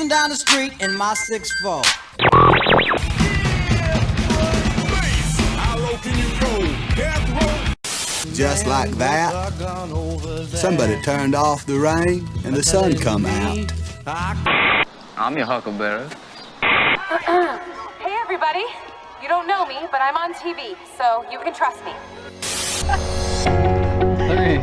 cruising down the street in my 6'4". Just like that, somebody turned off the rain and the sun come out. I'm your huckleberry. Hey everybody, you don't know me, but I'm on TV, so you can trust me. 3,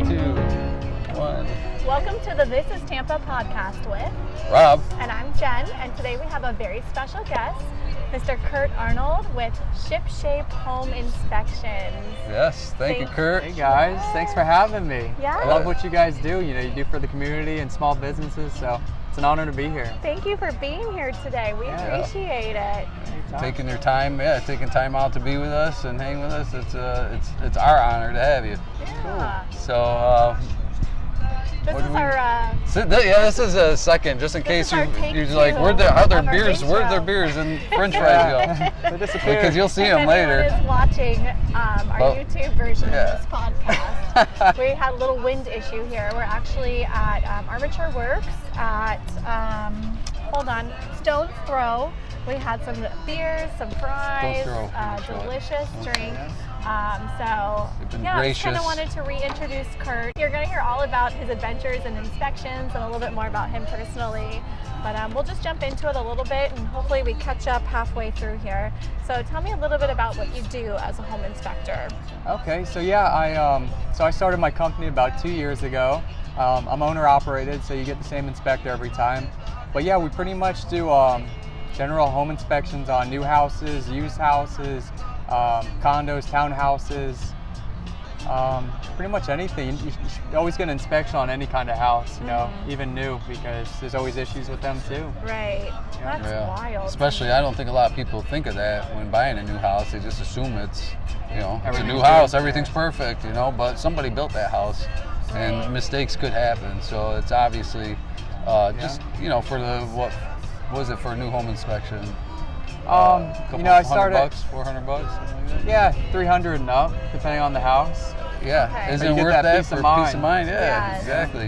2, 1. Welcome to the This is Tampa Podcast with Rob. And I'm Jen, and today we have a very special guest, Mr. Curt Arnold with Shipshape Home Inspections. Yes, thank you, Curt. Hey guys, thanks for having me. Yeah. I love what you guys do. You do for the community and small businesses, so it's an honor to be here. Thank you for being here today. We appreciate it. Taking your time, taking time out to be with us and hang with us. It's our honor to have you. Yeah. Cool. So This is our. this is a second, just in case you're like, where'd their beers? Where'd their beers and French fries go? Because you'll see them later. If anyone is watching our YouTube version of this podcast, we had a little wind issue here. We're actually at Armature Works at Stone's Throw. We had some beers, some fries, delicious drink. I just kind of wanted to reintroduce Curt. You're going to hear all about his adventures and inspections and a little bit more about him personally. But we'll just jump into it a little bit and hopefully we catch up halfway through here. So tell me a little bit about what you do as a home inspector. Okay, so I started my company about 2 years ago. I'm owner operated, so you get the same inspector every time. But yeah, we pretty much do general home inspections on new houses, used houses, condos, townhouses, pretty much anything. You always get an inspection on any kind of house, even new, because there's always issues with them too. Right. That's wild. Especially, I don't think a lot of people think of that when buying a new house. They just assume it's a new house, everything's perfect, but somebody built that house and mistakes could happen. So it's obviously for what was it for a new home inspection? I started $100, $400, something like that? Yeah, 300 and up, depending on the house. Yeah, Okay. isn't it worth that for peace of mind? Yeah, Yes. exactly.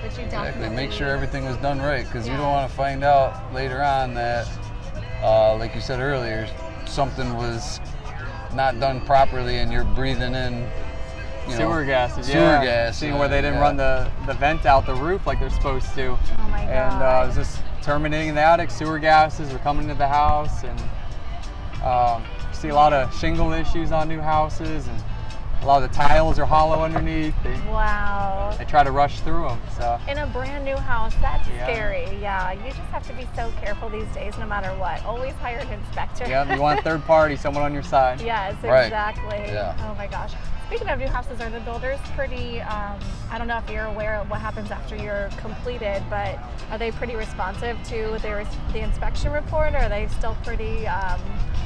Which you Exactly. Make sure everything was done right, because you don't want to find out later on that, like you said earlier, something was not done properly and you're breathing in sewer gases. Sewer gas. Seeing where they didn't run the vent out the roof like they're supposed to. Oh my And God. it was just terminating in the attic. Sewer gases were coming into the house, and you see a lot of shingle issues on new houses, and a lot of the tiles are hollow underneath. Wow. They try to rush through them. So In a brand new house, that's scary. Yeah, you just have to be so careful these days, no matter what. Always hire an inspector. you want a third party, someone on your side. Yes, Right. exactly. Yeah. Oh my gosh. Speaking of new houses, are the builders pretty, I don't know if you're aware of what happens after you're completed, but are they pretty responsive to the inspection report, or are they still pretty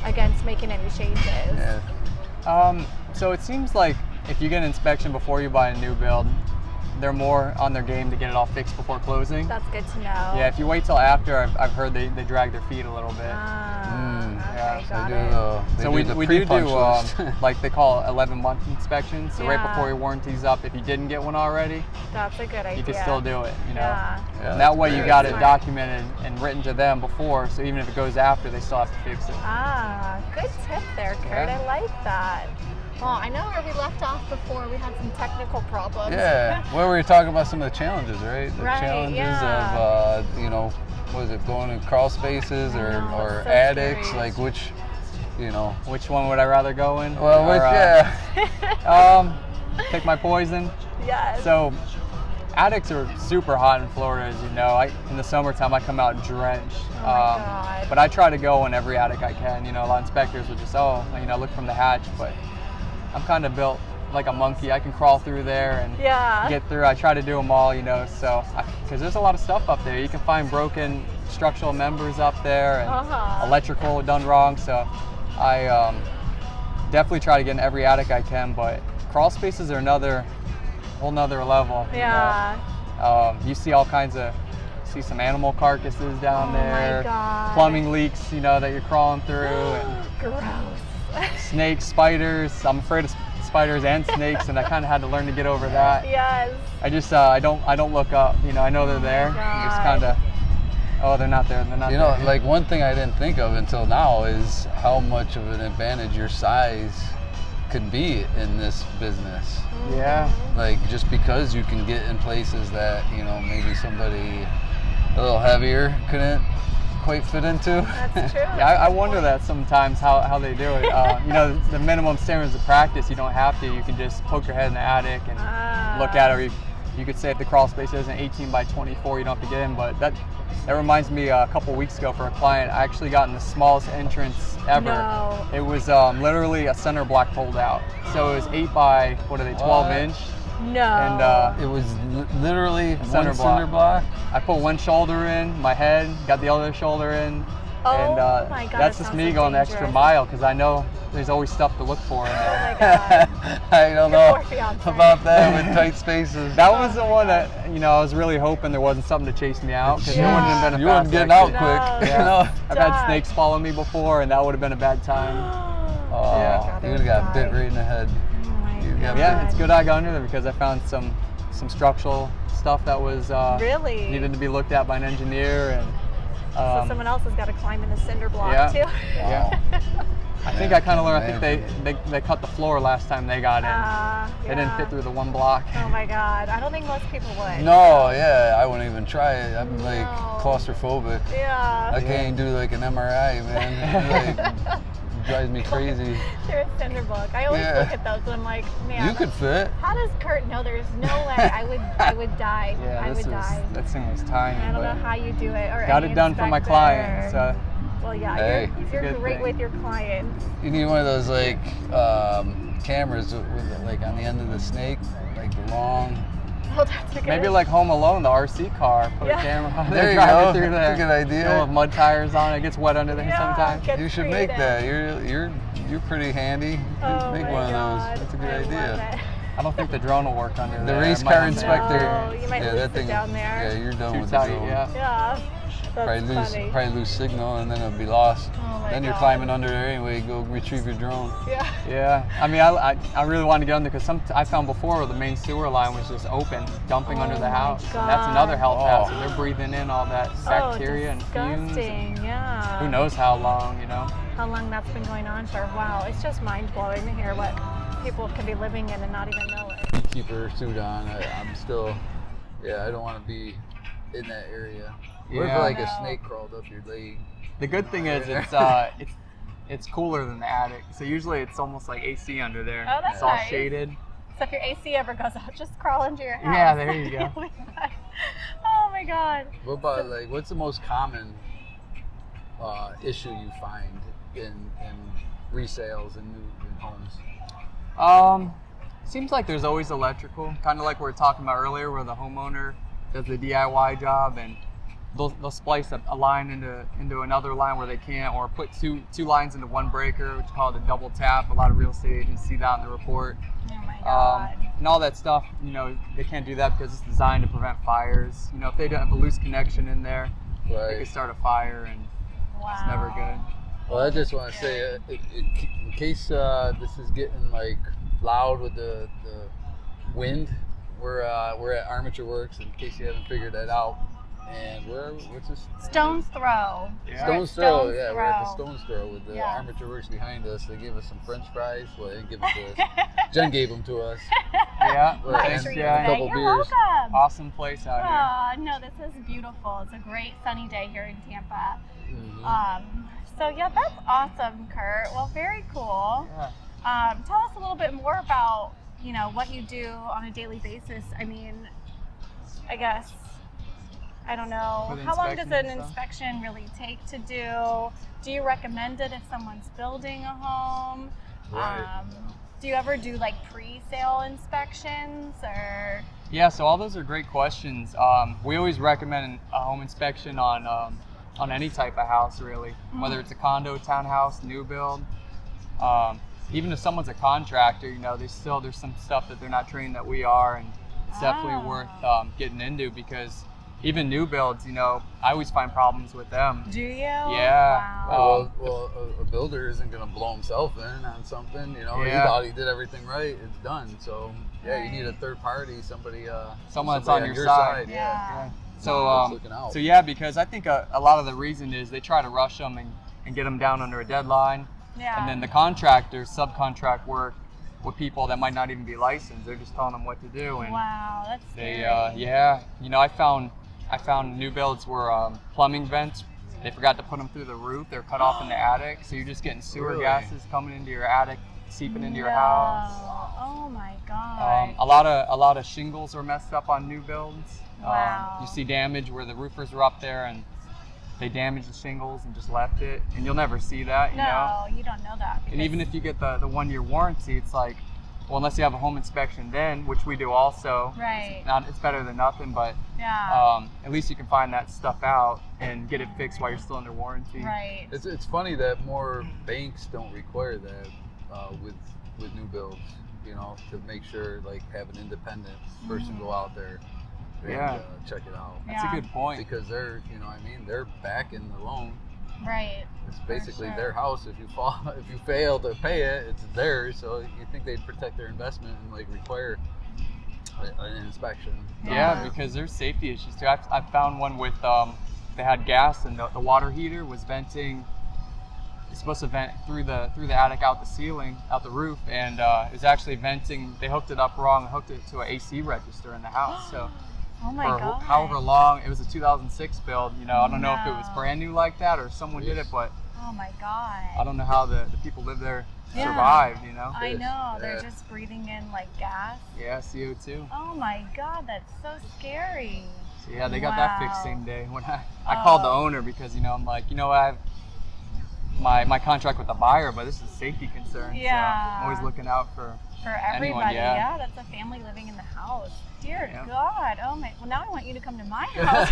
against making any changes? Yeah. So it seems like if you get an inspection before you buy a new build, they're more on their game to get it all fixed before closing. That's good to know. Yeah, if you wait till after, I've heard they drag their feet a little bit. Okay, got They it. do We the do pre-punch list. like they call 11-month inspections. So right Yeah. before your warranty's up, if you didn't get one already, That's a good idea. you can still do it. Yeah. Yeah, And that way that's you great. got it Smart. documented and written to them before. So even if it goes after, they still have to fix it. Good tip there, Curt. Yeah. I like that. Well, I know where we left off before. We had some technical problems. Yeah, well, we were talking about some of the challenges, right? The Right, challenges yeah. of, was it going in crawl spaces I know, or it's so attics? scary. Like which, Which one would I rather go in? well, Pick my poison. Yes. So attics are super hot in Florida, as you know. In the summertime, I come out drenched. Oh my God. But I try to go in every attic I can. A lot of inspectors will just, look from the hatch. But I'm kind of built like a monkey. I can crawl through there and get through. I try to do them all, because there's a lot of stuff up there. You can find broken structural members up there and electrical done wrong. So I definitely try to get in every attic I can. But crawl spaces are whole nother level. Yeah. You see all kinds of, some animal carcasses down there. Oh my God. Plumbing leaks, that you're crawling through. And Gross. snakes, spiders. I'm afraid of spiders and snakes, and I kind of had to learn to get over that. Yes. I just I don't look up. I know they're there. God. Just kind of Oh, they're not there. They're not You there. know, like one thing I didn't think of until now is how much of an advantage your size could be in this business. Yeah. Like just because you can get in places that, you know, maybe somebody a little heavier couldn't quite fit into. That's true. Yeah, I wonder that sometimes how they do it. You know, the minimum standards of practice, you don't have to. You can just poke your head in the attic and look at it. Or you could say if the crawl space isn't 18 by 24, you don't have to get in. But that reminds me, a couple weeks ago for a client, I actually got in the smallest entrance ever. No. It was literally a center block pulled out. So it was 8 by, 12 inch. No. And It was literally center one center block. I put one shoulder in, my head, got the other shoulder in. Oh And my God, that's it just sounds me so going the extra dangerous. mile because I know there's always stuff to look for in Oh there. my God. I don't Your know poor fiance. about that with tight spaces. That was the one that, you know, I was really hoping there wasn't something to chase me out because it wouldn't have been a You weren't fast getting exit. out quick. No. You know? I've had Done. snakes follow me before and that would have been a bad time. Oh, Yeah. you would have got bit right in the head. Oh my You got God. Yeah, it's good I got under there because I found some structural stuff that was Really? needed to be looked at by an engineer and So someone else has got to climb in the cinder block yeah. too. Yeah. I think I kind of learned. I think they cut the floor last time they got in. They didn't fit through the one block. Oh my God. I don't think most people would. No, yeah, I wouldn't even try it. I'm like No. claustrophobic. Yeah. I can't do like an MRI, man. Like, drives me crazy. Through a cinder block. I always Yeah. look at those and I'm like, man. You could fit. How does Curt know? There's no way. I would die. Yeah, I would die. that thing was tiny. I don't but know how you do it. Or got any it done for my inspector. client. So Well, yeah, Hey. you're Good great thing. with your clients. You need one of those like cameras with like on the end of the snake, like the long. Oh, that's a good maybe like Home Alone, the RC car. Put Yeah. a camera on There there, you drive go. it through there. That's a good idea. You know, with mud tires on, it gets wet under there Yeah, sometimes. get You should make creative. that. You're pretty handy. Oh Make my one God. of those. That's a good I idea. love it. I don't think the drone will work under The there. race It might car have to- inspector. No, you might yeah, lose that it thing. down there. Yeah, you're done Too with tight, the drone. yeah. Yeah. That's funny. Probably lose signal and then it'll be lost. Oh my Then you're God. climbing under there anyway. Go retrieve your drone. Yeah. Yeah, I mean, I really wanted to get under because I found before the main sewer line was just open, dumping under the Oh my house. And that's another health God. hazard. They're breathing in all that bacteria and fumes. disgusting. And Yeah. who knows how long, you know? How long that's been going on for? Wow, it's just mind blowing to hear what people can be living in and not even know it. Beekeeper suit on. I'm still. Yeah, I don't want to be in that area. What if Yeah. like a snake crawled up your leg? The good thing is it's cooler than the attic. So usually it's almost like AC under there. Oh, that's it's all nice. shaded. So if your AC ever goes out, just crawl into your house. Yeah, there you go. Oh my God. What about like what's the most common issue you find in resales and new homes? Seems like there's always electrical, kind of like we were talking about earlier, where the homeowner does the DIY job and they'll splice a line into another line where they can't, or put two lines into one breaker, which is called a double tap. A lot of real estate agents see that in the report. Oh my God. And all that stuff, you know, they can't do that because it's designed to prevent fires. You know, if they don't have a loose connection in there, they Right. could start a fire, and Wow. it's never good. Well, I just want to say, in case this is getting like loud with the wind, we're at Armature Works. In case you haven't figured that out, and what's this? Stone's Throw. Yeah. Stone's Throw. Stone's Yeah, we're at the Throw. Stone's Throw with the Yeah. Armature Works behind us. They gave us some French fries. Well, they didn't give them to us. Jen gave them to us. Yeah, Well, My and treat a today. couple You're beers. welcome. awesome place out here. No, this is beautiful. It's a great sunny day here in Tampa. Mhm. So yeah, that's awesome, Curt. Well, very cool. Yeah. Tell us a little bit more about, you know, what you do on a daily basis. I mean, I guess, I don't know. For the How long does inspections an and stuff? inspection really take to do? Do you recommend it if someone's building a home? Right. Do you ever do like pre-sale inspections or? Yeah, so all those are great questions. We always recommend a home inspection on any type of house, really, whether it's a condo, townhouse, new build. Even if someone's a contractor, you know, there's some stuff that they're not trained that we are, and it's definitely worth getting into because even new builds, you know, I always find problems with them. Do you? Yeah. Wow. Well, a builder isn't going to blow himself in on something, you know. He Yeah. thought he did everything right. It's done. So, yeah, you need a Right. third party, somebody Someone that's on your side. Yeah. So yeah, because I think a lot of the reason is they try to rush them and get them down under a deadline. Yeah. And then the contractors subcontract work with people that might not even be licensed. They're just telling them what to do. And wow, that's scary. I found new builds were plumbing vents. They forgot to put them through the roof. They're cut off in the attic, so you're just getting sewer gases coming into your attic, seeping into your house. Oh my god. A lot of shingles are messed up on new builds. Wow. You see damage where the roofers were up there and they damaged the shingles and just left it, and you'll never see that. You don't know that. And even if you get the 1-year warranty, it's like, well, unless you have a home inspection then, which we do also. Right. It's better than nothing, but at least you can find that stuff out and get it fixed while you're still under warranty. Right. It's funny that more banks don't require that with new builds, to make sure, like, have an independent person go out there and check it out. That's a good point. Because they're, they're backing the loan. Right. It's basically their house. If you fail to pay it, it's theirs. So you think they'd protect their investment and like require an inspection. Yeah, because there's safety issues too. I found one with they had gas and the water heater was venting. It's supposed to vent through the attic out the ceiling, out the roof, and it was actually venting. They hooked it up wrong and hooked it to an AC register in the house. So. Oh my god. However long, it was a 2006 build, I don't know if it was brand new like that or someone did it, but oh my god. I don't know how the people live there survived, I know, they're just breathing in like gas. Yeah, CO2. Oh my god, that's so scary. So yeah, they got that fixed same day when I called the owner because, I'm like, I have my contract with the buyer, but this is a safety concern. Yeah. So I'm always looking out for everybody. Anyone, yeah, that's a family living in the house. Dear God. Oh my. Well, now I want you to come to my house.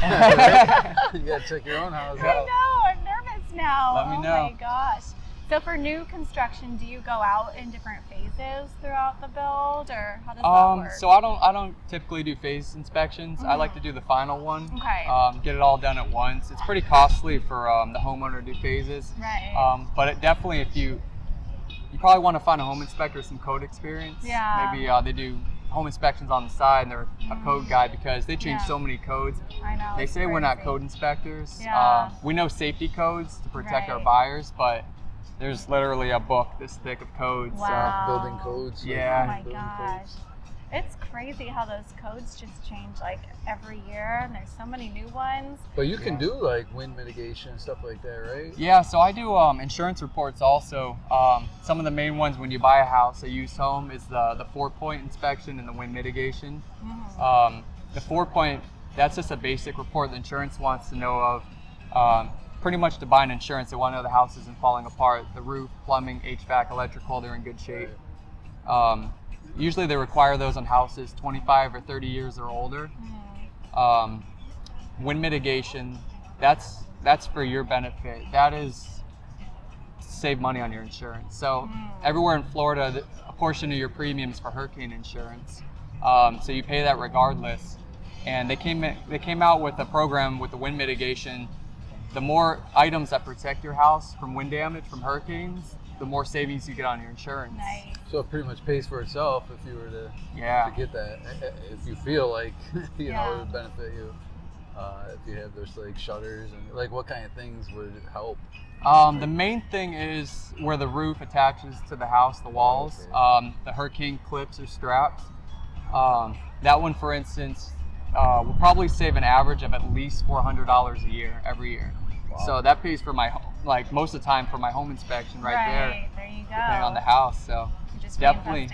You gotta check your own house out. I know. I'm nervous now. Let me know. Oh my gosh. So for new construction, do you go out in different phases throughout the build, or how does that work? So I don't typically do phase inspections. I like to do the final one. Okay. Get it all done at once. It's pretty costly for the homeowner to do phases. Right. But it definitely, if you probably want to find a home inspector with some code experience. Yeah. Maybe they do home inspections on the side and they're a code guy because they change so many codes. I know. They say we're not code inspectors. Yeah. We know safety codes to protect our buyers, but there's literally a book this thick of codes. Wow. Building codes. Yeah. Oh my gosh. It's crazy how those codes just change like every year, and there's so many new ones. But you can do like wind mitigation and stuff like that, right? Yeah, so I do insurance reports also. Some of the main ones when you buy a house, a used home, is the 4-point inspection and the wind mitigation. Mm-hmm. The 4-point, that's just a basic report the insurance wants to know of. Pretty much to buy an insurance, they want to know the house isn't falling apart. The roof, plumbing, HVAC, electrical, they're in good shape. Usually they require those on houses 25 or 30 years or older. Wind mitigation, that's for your benefit. That is to save money on your insurance. So everywhere in Florida, a portion of your premium is for hurricane insurance. So you pay that regardless. And they came out with a program with the wind mitigation. The more items that protect your house from wind damage, from hurricanes, the more savings you get on your insurance. Nice. So it pretty much pays for itself if you were to get that. If you feel like it would benefit you, if you have those like shutters and like what kind of things would help? The main thing is where the roof attaches to the house, the walls. The hurricane clips or straps. That one, for instance, will probably save an average of at least $400 a year every year. Wow. So that pays for most of the time for my home inspection right there. There you go. Depending on the house, so you're just definitely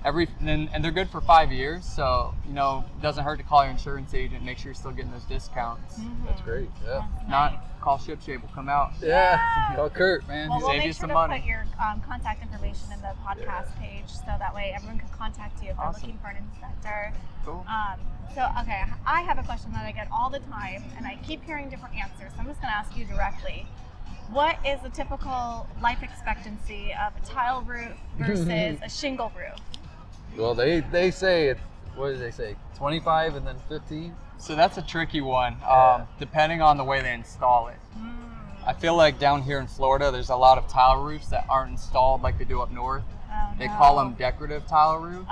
it. And they're good for 5 years. So it doesn't hurt to call your insurance agent. Make sure you're still getting those discounts. Mm-hmm. That's great. Yeah. Not call Shipshape will come out. Yeah. Call Curt, man. Well, we'll save make you sure some to money. put your contact information in the podcast page, so that way everyone can contact you if they're looking for an inspector. Cool. Okay, I have a question that I get all the time, and I keep hearing different answers. So I'm just going to ask you directly. What is the typical life expectancy of a tile roof versus a shingle roof? Well, they say what do they say? 25 and then 15. So that's a tricky one, depending on the way they install it. I feel like down here in Florida, there's a lot of tile roofs that aren't installed like they do up north. They call them decorative tile roofs.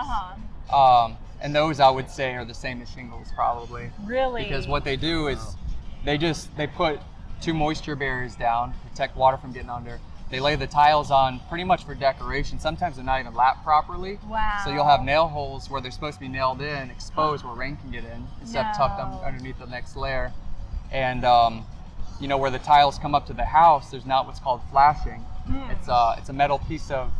And those I would say are the same as shingles probably. Really? Because what they do is they put 2 moisture barriers down to protect water from getting under. They lay the tiles on pretty much for decoration. Sometimes they're not even lapped properly. Wow. So you'll have nail holes where they're supposed to be nailed in, exposed where rain can get in, instead of tucked underneath the next layer. And you know, where the tiles come up to the house, there's not what's called flashing. It's a metal piece of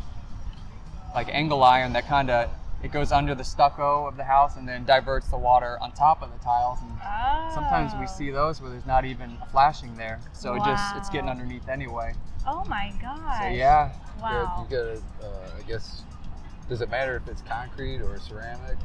like angle iron that kind of, it goes under the stucco of the house and then diverts the water on top of the tiles. And sometimes we see those where there's not even a flashing there. So it's getting underneath anyway. Oh my gosh. So yeah. Wow. You gotta, I guess, does it matter if it's concrete or ceramic?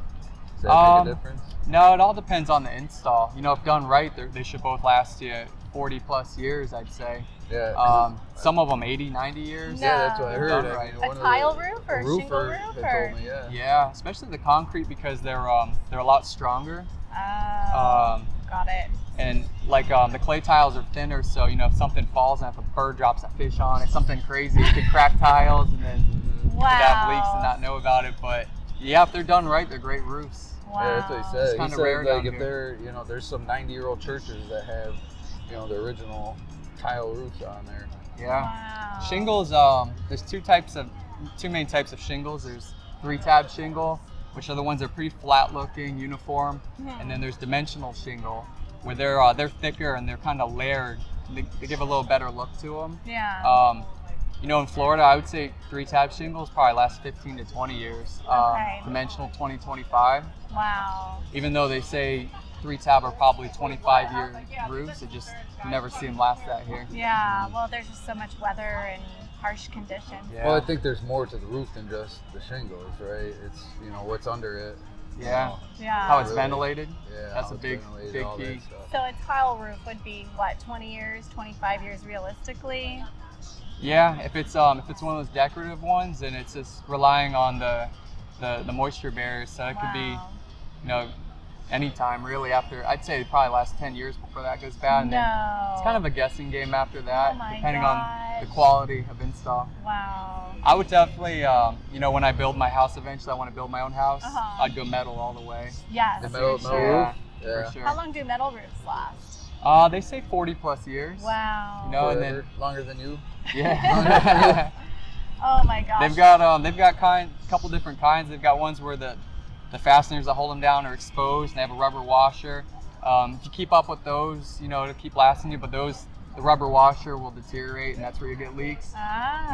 Does that make a difference? No, it all depends on the install. You know, if done right, they should both last you 40 plus years, I'd say. Yeah. Some of them 80, 90 years. No. Yeah, that's what I heard. Right. I mean, A tile roof or a shingle roof? Told me, Yeah, especially the concrete because they're a lot stronger. Got it. And like the clay tiles are thinner, so you know if something falls and if a bird drops a fish on it, something crazy, it could crack tiles and then could have leaks and not know about it. But yeah, if they're done right, they're great roofs. Wow. Yeah, that's what he said. It's He kinda said rare like down if here. they're, you know, there's some 90-year-old churches that have, you know, the original tile roofs on there. Yeah. Wow. Shingles, there's two main types of shingles. There's 3-tab shingle, which are the ones that are pretty flat looking, uniform, and then there's dimensional shingle, where they're thicker and they're kind of layered. They give a little better look to them. Yeah. You know, in Florida, I would say 3-tab shingles probably last 15 to 20 years. Okay. Dimensional 20, 25. Wow. Even though they say 3-tab are probably 25-year roofs, it just you never see them last that here. Yeah. Well, there's just so much weather and harsh conditions. Yeah. Well, I think there's more to the roof than just the shingles, right? It's, you know, what's under it. Yeah. Yeah. How it's Really? ventilated. Yeah, That's how a it's big ventilated, all that key. stuff. So a tile roof would be what, 20 years, 25 years realistically? Yeah, if it's one of those decorative ones, then it's just relying on the moisture barriers. So it could be, you know, anytime really after. I'd say it probably lasts 10 years before that goes bad. And then it's kind of a guessing game after that, Oh my depending on the gosh. quality of install. Wow. I would definitely, you know, when I build my house eventually, I want to build my own house. I'd go metal all the way. Yes. The metal for sure. roof? For sure. How long do metal roofs last? They say 40 plus years. Wow. You know, and Forever, then longer than you. yeah. Oh my gosh. They've got a couple different kinds. They've got ones where the fasteners that hold them down are exposed and they have a rubber washer. If you keep up with those, you know, it'll keep lasting you, but the rubber washer will deteriorate and that's where you get leaks. They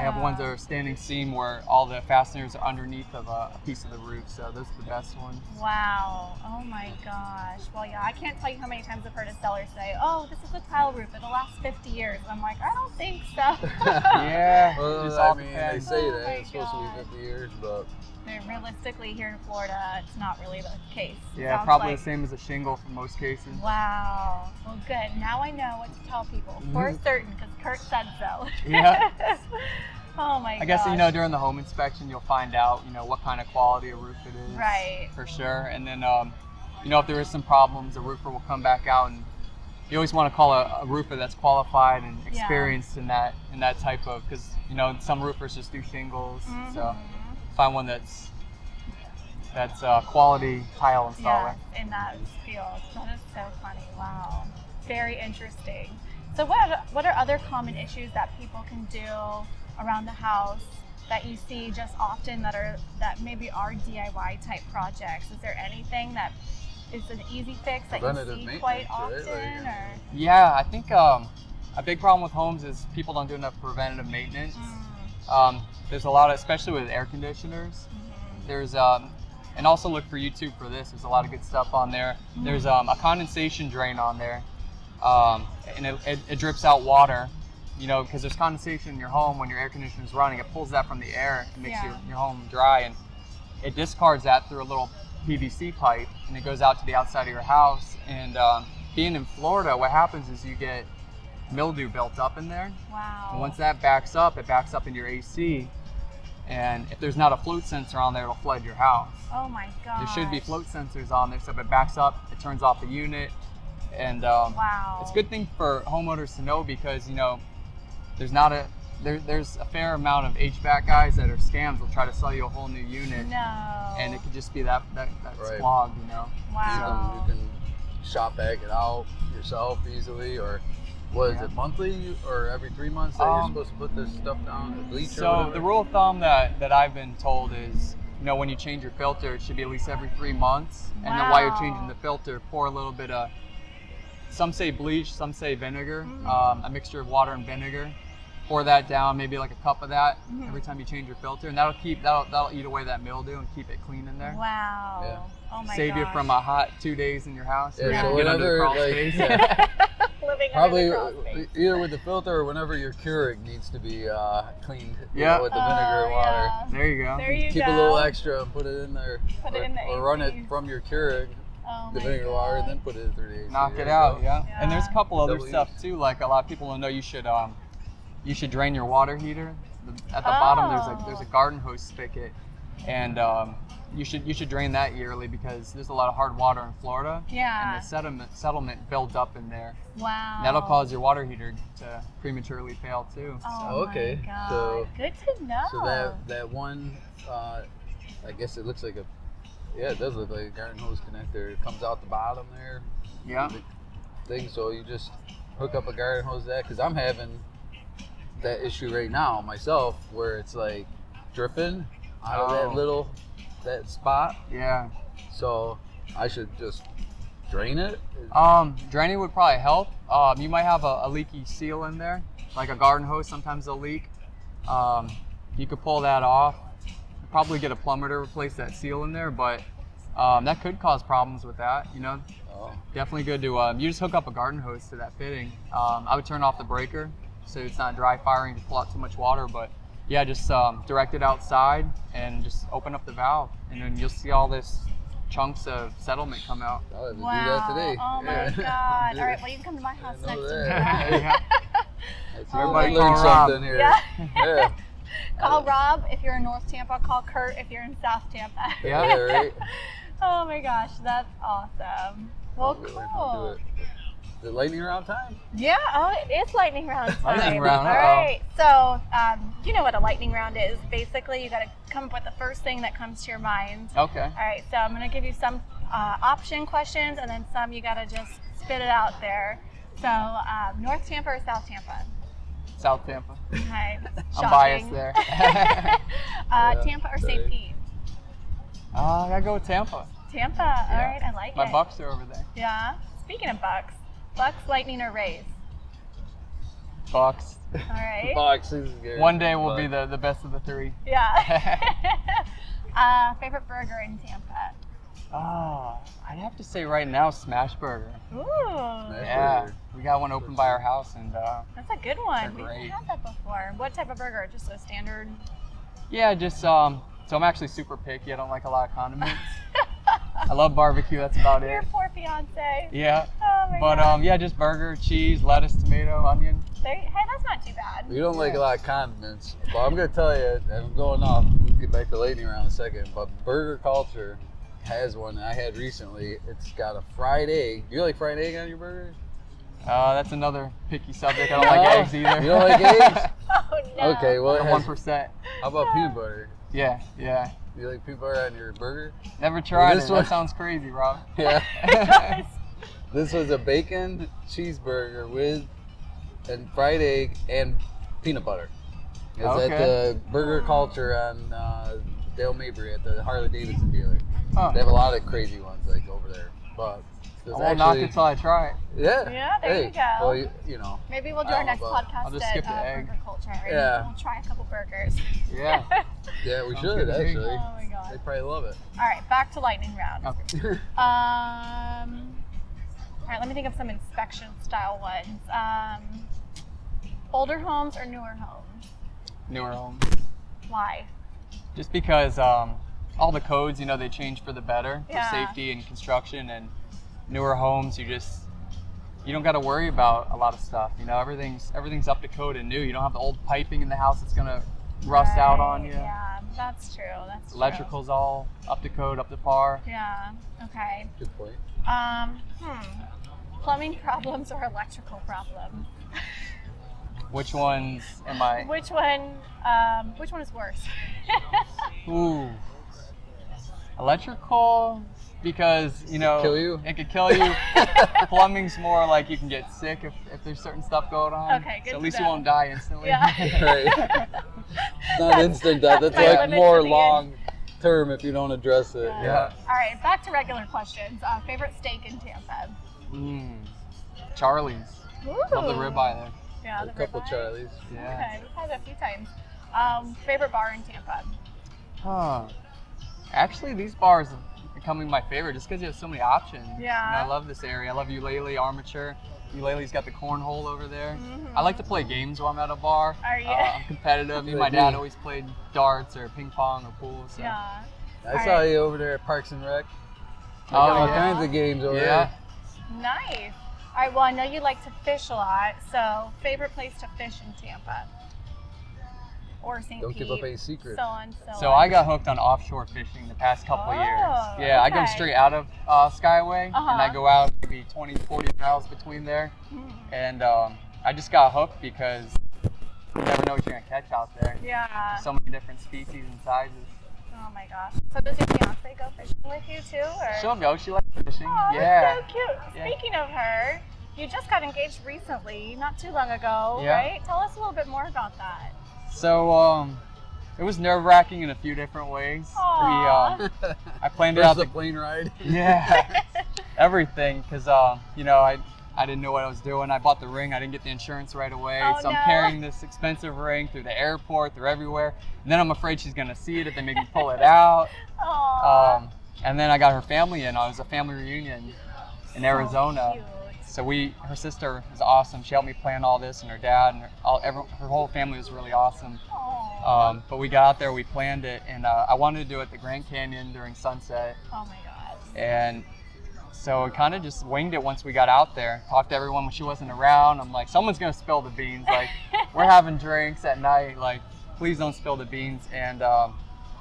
have ones that are standing seam where all the fasteners are underneath of a piece of the roof, so those are the best ones. Wow. Oh my gosh. Well, yeah, I can't tell you how many times I've heard a seller say, oh, this is a tile roof, it'll last 50 years. And I'm like, I don't think so. Yeah. Well, just I all mean, depends. they say Oh that my it's supposed to God. be 50 years, but Realistically, here in Florida, it's not really the case. Yeah, Sounds probably like. the same as a shingle for most cases. Wow. Well, good. Now I know what to tell people for certain because Curt said so. Yeah. Oh my gosh. I guess, you know, during the home inspection, you'll find out, you know, what kind of quality of roof it is. Right. For sure. And then, you know, if there is some problems, the roofer will come back out, and you always want to call a roofer that's qualified and experienced in that type of, because, you know, some roofers just do shingles. So find one that's quality tile installer. Yeah, in that field. That is so funny. Wow. Very interesting. So what are other common issues that people can do around the house that you see just often that maybe are DIY type projects? Is there anything that is an easy fix that Preventative you see quite maintenance, often? right? Or Yeah, I think a big problem with homes is people don't do enough preventative maintenance. There's a lot of, especially with air conditioners, there's and also look for YouTube for this. There's a lot of good stuff on there. There's a condensation drain on there, and it drips out water, you know, because there's condensation in your home when your air conditioner is running. It pulls that from the air and makes your home dry, and it discards that through a little PVC pipe, and it goes out to the outside of your house. And being in Florida, what happens is you get mildew built up in there. wow. And once that backs up, it backs up into your AC. And if there's not a float sensor on there, it'll flood your house. Oh my god. There should be float sensors on there, so if it backs up, it turns off the unit. And Wow. it's a good thing for homeowners to know because, you know, there's not a there's a fair amount of HVAC guys that are scams. They'll try to sell you a whole new unit. No. And it could just be that's Right. clogged, you know. Wow. You can shop back it out yourself easily, or was it monthly or every 3 months that you're supposed to put this stuff down, the bleach or So whatever? the rule of thumb that I've been told is, when you change your filter, it should be at least every 3 months. And then while you're changing the filter, pour a little bit of, some say bleach, some say vinegar, a mixture of water and vinegar. Pour that down, maybe like a cup of that every time you change your filter, and that'll eat away that mildew and keep it clean in there. Wow. Yeah. Oh my Save you gosh. from a hot 2 days in your house. Yeah, You so have to get under the whenever, crawl space. Living Probably under the crawl space. either with the filter or whenever your Keurig needs to be cleaned Yeah. with the vinegar and water. Yeah. There you go. There you Keep go. a little extra and put it in there. Put it in the or run AC. it from your Keurig, Oh the my vinegar water, and God. then put it in 3 days. Knock So it there out, you go. yeah. And there's a couple other Double stuff use. too. Like a lot of people don't know, you should drain your water heater. At the bottom, there's a garden hose spigot, and you should drain that yearly because there's a lot of hard water in Florida. Yeah. And the sediment builds up in there. Wow. And that'll cause your water heater to prematurely fail too. Oh Okay, my God. so- Good to know. So that one, I guess it looks like it does look like a garden hose connector. It comes out the bottom there. Yeah. The thing, so you just hook up a garden hose to that, because I'm having that issue right now myself, where it's like dripping out of that spot. Yeah. So I should just drain it. Draining would probably help. You might have a leaky seal in there, like a garden hose. Sometimes they'll leak. You could pull that off. Probably get a plumber to replace that seal in there, but that could cause problems with that. Definitely good to you just hook up a garden hose to that fitting. I would turn off the breaker so it's not dry firing to pull out too much water, but yeah, just direct it outside and just open up the valve, and then you'll see all this chunks of settlement come out. I'll have to Wow. do that today. Oh my God. All right, well, you can come to my house I know next and do that. that. Yeah. That's Everybody learn call Rob. something here. Yeah. Yeah. Call Rob if you're in North Tampa. Call Curt if you're in South Tampa. Yeah, right. Oh my gosh, that's awesome. Well, I'll do cool. it. Is it lightning round time? Yeah, it is lightning round time. Lightning round, All uh-oh. right, so you know what a lightning round is. Basically, you got to come up with the first thing that comes to your mind. Okay. All right, so I'm going to give you some option questions, and then some you got to just spit it out there. So, North Tampa or South Tampa? South Tampa. Okay, I'm biased shocking. there. Tampa or St. sorry. Pete? I gotta go with Tampa. Tampa. All right, I like My it. Bucks are over there. Yeah. Speaking of Bucks, Lightning, or Rays? Bucks. All right. Boxes. One day we'll be the best of the three. Yeah. Favorite burger in Tampa? I'd have to say right now, Smash Burger. Ooh. Yeah, burger. we got one open by our house, and That's a good one. They're We've great. had that before. What type of burger? Just a standard? yeah, just so I'm actually super picky. I don't like a lot of condiments. I love barbecue. That's about Your it. poor fiance. Yeah. Oh my But God. yeah, just burger, cheese, lettuce, tomato, onion. Hey, that's not too bad. You don't like a lot of condiments, but I'm gonna tell you, I'm going off. We'll get back to lightning round in a second, but burger culture has one I had recently. It's got a fried egg. Do you like fried egg on your burger? That's another picky subject. I don't like eggs either. You don't like eggs? Oh no. Okay, well, it has, 1%. how about peanut butter? Yeah. Do you like peanut butter on your burger? Never tried This it. one- That sounds crazy, Rob. Yeah. This was a bacon cheeseburger with and fried egg and peanut butter. It's at Okay. the Burger Culture on Dale Mabry at the Harley Davidson dealer. Huh. They have a lot of crazy ones like over there, but I won't knock it till I try it. Yeah. Yeah, there you go. Well, you know. Maybe we'll do I our don't next know about- podcast I'll just at skip the egg. Burger Culture. And Yeah. We'll try a couple burgers. Yeah. Yeah, we Sounds should good to me. actually. Oh my God. They probably love it. All right, back to lightning round. Okay. All right, let me think of some inspection style ones. Older homes or newer homes? Newer home. Why? Just because all the codes, they change for the better Yeah. for safety and construction, and newer homes, you don't got to worry about a lot of stuff. Everything's up to code and new. You don't have the old piping in the house that's gonna rust out on you. Yeah, that's true. That's true. Electrical's all up to code, up to par. Yeah. Okay. Good point. Plumbing problems or electrical problems? Which ones am I? Which one is worse? Ooh. Electrical, because, you know, Kill you? it could kill you. Plumbing's more like you can get sick if there's certain stuff going on. Okay, good So at to least you know. won't die instantly. Yeah. Right. It's not instant death. That's my like limit more to the long term if you don't address it. Yeah. All right, back to regular questions. Favorite steak in Tampa? Charlie's. Ooh. Love the ribeye there. Yeah, A the couple ribeye. Charlies. Yeah. Okay, we've had it a few times. Favorite bar in Tampa? Actually, these bars are becoming my favorite just because you have so many options. Yeah. You know, I love this area. I love Eulalie Armature. Eulale's got the cornhole over there. Mm-hmm. I like to play games while I'm at a bar. Are you? I'm competitive. Me and my dad always played darts or ping pong or pool. So. Yeah. I saw you over there at Parks and Rec. Oh, All yeah. kinds of games over there. Nice. All right, well, I know you like to fish a lot, so favorite place to fish in Tampa? Or St. Don't Pete? give up any secrets. So on, So I got hooked on offshore fishing the past couple of years. Oh, Yeah, I go okay. straight out of Skyway, and I Uh-huh. go out maybe 20, 40 miles between there. And I just got hooked because you never know what you're going to catch out there. Yeah. So many different species and sizes. Oh my gosh. So does your fiance go fishing with you too? Or? She'll go. She likes fishing. Oh, Yeah. that's so cute. Yeah. Speaking of her, you just got engaged recently, not too long ago, Yeah. right? Tell us a little bit more about that. So it was nerve-wracking in a few different ways. Aw. I planned it First out. the plane ride. Yeah, everything, because you know, I didn't know what I was doing. I bought the ring. I didn't get the insurance right away, Oh, so no. I'm carrying this expensive ring through the airport, through everywhere. And then I'm afraid she's gonna see it if they make me pull it out. Aww. And then I got her family in. It was a family reunion in Arizona. Cute. So her sister was awesome. She helped me plan all this, and her dad, and her whole family was really awesome. Aw. But we got out there, we planned it, and I wanted to do it at the Grand Canyon during sunset. Oh my God. And so we kind of just winged it once we got out there. Talked to everyone when she wasn't around. I'm like, someone's gonna spill the beans. Like, we're having drinks at night. Like, please don't spill the beans. And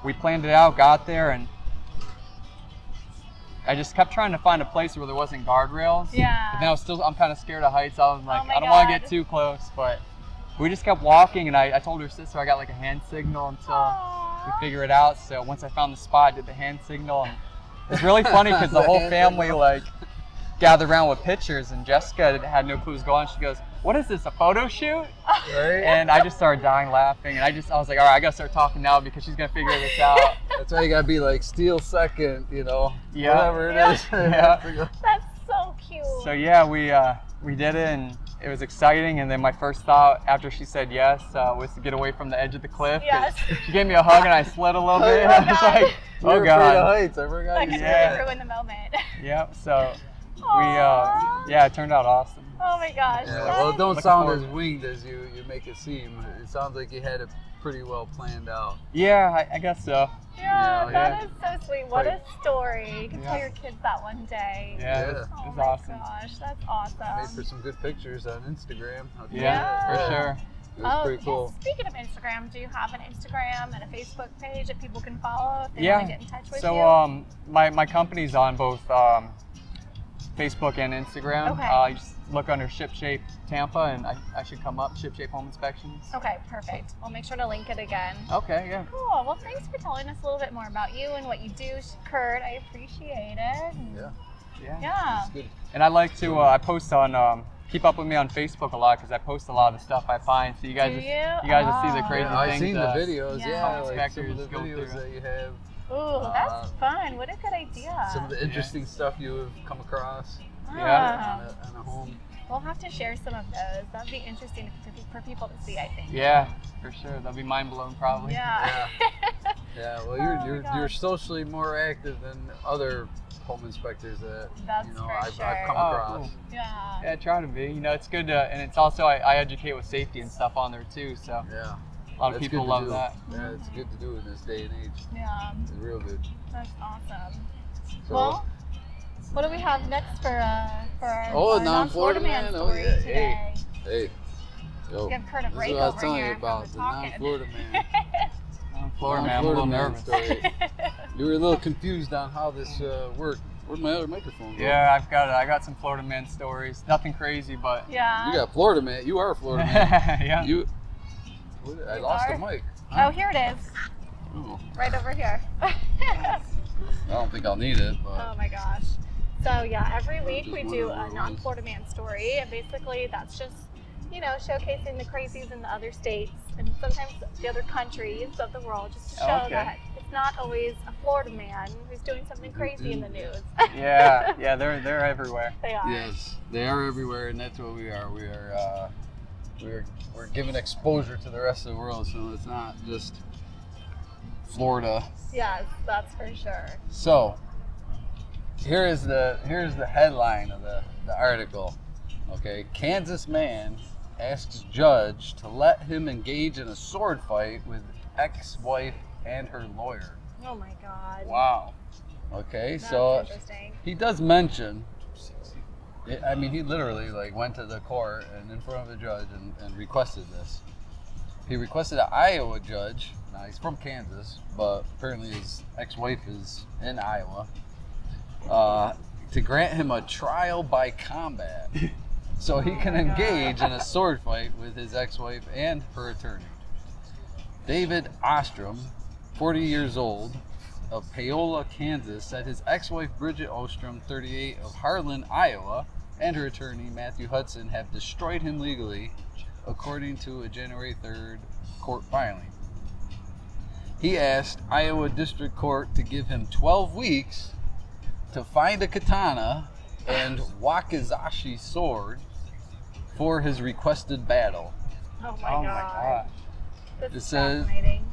we planned it out, got there, and I just kept trying to find a place where there wasn't guardrails. Yeah. But then I'm kind of scared of heights. I was like, Oh my I don't want to God. get too close. But we just kept walking, and I told her sister I got like a hand signal until we figure it out. So once I found the spot, I did the hand signal, and it's really funny because the whole family like gathered around with pictures, and Jessica had no clue what was going on. She goes, "What is this, a photo shoot?" Right? And I just started dying laughing, and I was like, all right, I gotta start talking now because she's gonna figure this out. That's why you gotta be like steal second, you know. Yeah. Whatever it Yeah. is. Yeah. That's so cute. So yeah, we did it, and it was exciting. And then my first thought after she said yes was to get away from the edge of the cliff. 'Cause Yes. She gave me a hug, and I slid a little bit. Oh, I was God. like, You're oh afraid of god. heights. I forgot Like you it's said really that. ruined the moment. Yep. So Aw. yeah, it turned out awesome. Oh my gosh. Yeah, well, it don't Looking sound forward as to it. winged as you make it seem. It sounds like you had it pretty well planned out. Yeah, I guess so. Yeah, Yeah, that is so sweet. What a Right. story. You can tell Yeah. your kids that one day. Yeah, Yeah. it was Oh my awesome. gosh, that's Made awesome. for some good pictures on Instagram. I'll tell you Yeah, that. for sure. It was pretty cool. Yes, speaking of Instagram, do you have an Instagram and a Facebook page that people can follow if they Yeah. want to get in touch with So you? my company's on both Facebook and Instagram. Okay. You just look under Shipshape Tampa, and I should come up. Shipshape Home Inspections. Okay, perfect. We'll make sure to link it again. Okay, yeah. Cool. Well, thanks for telling us a little bit more about you and what you do, Curt. I appreciate it. Yeah. Yeah. It's good. And I like to I post on keep up with me on Facebook a lot because I post a lot of the stuff I find. So you guys Do you you? guys will see the Oh. crazy Yeah, I've things. seen the videos. Yeah. Yeah, like some Inspectors of the go videos through. that you have. Ooh, that's fun. What a good idea. Some of the interesting stuff you have come across Yeah. on a home. We'll have to share some of those. That'd be interesting for people to see, I think. Yeah, for sure. They'll be mind blown probably. Yeah. Yeah, well, Oh, you're my gosh. socially more active than other home inspectors that That's you know for I've sure. come Oh, across. cool. Yeah. Yeah, try to be. You know, it's good to, and it's also I educate with safety and stuff on there too. So Yeah, a lot of that's people good to love do. that. Yeah, it's good to do in this day and age. Yeah. It's real good. That's awesome. So, Well, what do we have next for our, Oh, our non-Florida man. Oh, story yeah. today? hey, yo, Give Curt a this break is what I was over telling here you from about the the talking. non-Florida man. I'm Florida man. I'm a little Non-Florida man nervous. story. You were a little confused on how this worked Where's my other microphone? Yeah, I got some Florida man stories. Nothing crazy, but Yeah. You got Florida man. You are a Florida man. yeah. I lost the mic. Oh, here it is. Oh. Right over here. I don't think I'll need it, but. Oh my gosh. So yeah, every week we do a non-Florida man story, and basically that's just, you know, showcasing the crazies in the other states and sometimes the other countries of the world, just to show that it's not always a Florida man who's doing something crazy in the news. yeah, they're everywhere. They are. Yes, they are everywhere, and that's what we are. We're giving exposure to the rest of the world, so it's not just Florida. Yes, that's for sure. So here's the headline of the article. Okay, Kansas man asks judge to let him engage in a sword fight with ex-wife and her lawyer. Oh my God. Wow. Okay, That's so interesting. he does mention. I mean, he literally like went to the court and in front of the judge and requested this. He requested an Iowa judge. Now he's from Kansas, but apparently his ex-wife is in Iowa. To grant him a trial by combat, so he can engage in a sword fight with his ex-wife and her attorney. David Ostrom, 40 years old, of Paola, Kansas, said his ex-wife Bridget Ostrom, 38, of Harlan, Iowa, and her attorney Matthew Hudson have destroyed him legally, according to a January 3rd court filing. He asked Iowa District Court to give him 12 weeks to find a katana and wakizashi sword for his requested battle. Oh my Oh God. my God. This It is says- fascinating.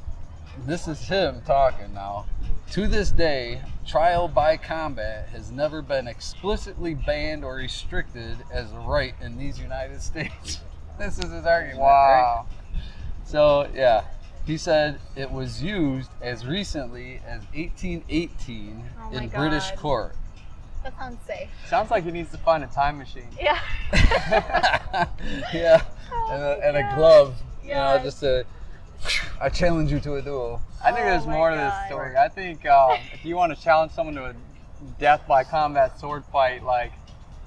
This is him talking now. To this day, trial by combat has never been explicitly banned or restricted as a right in these United States. This is his argument, Wow. right? So, yeah, he said it was used as recently as 1818 Oh my in British God. court. That sounds safe. Sounds like he needs to find a time machine. Yeah. Yeah, Oh and my a God. glove, you know, Yes. just to, I challenge you to a duel. I think Oh there's my more to this God. story. I think if you want to challenge someone to a death by combat sword fight, like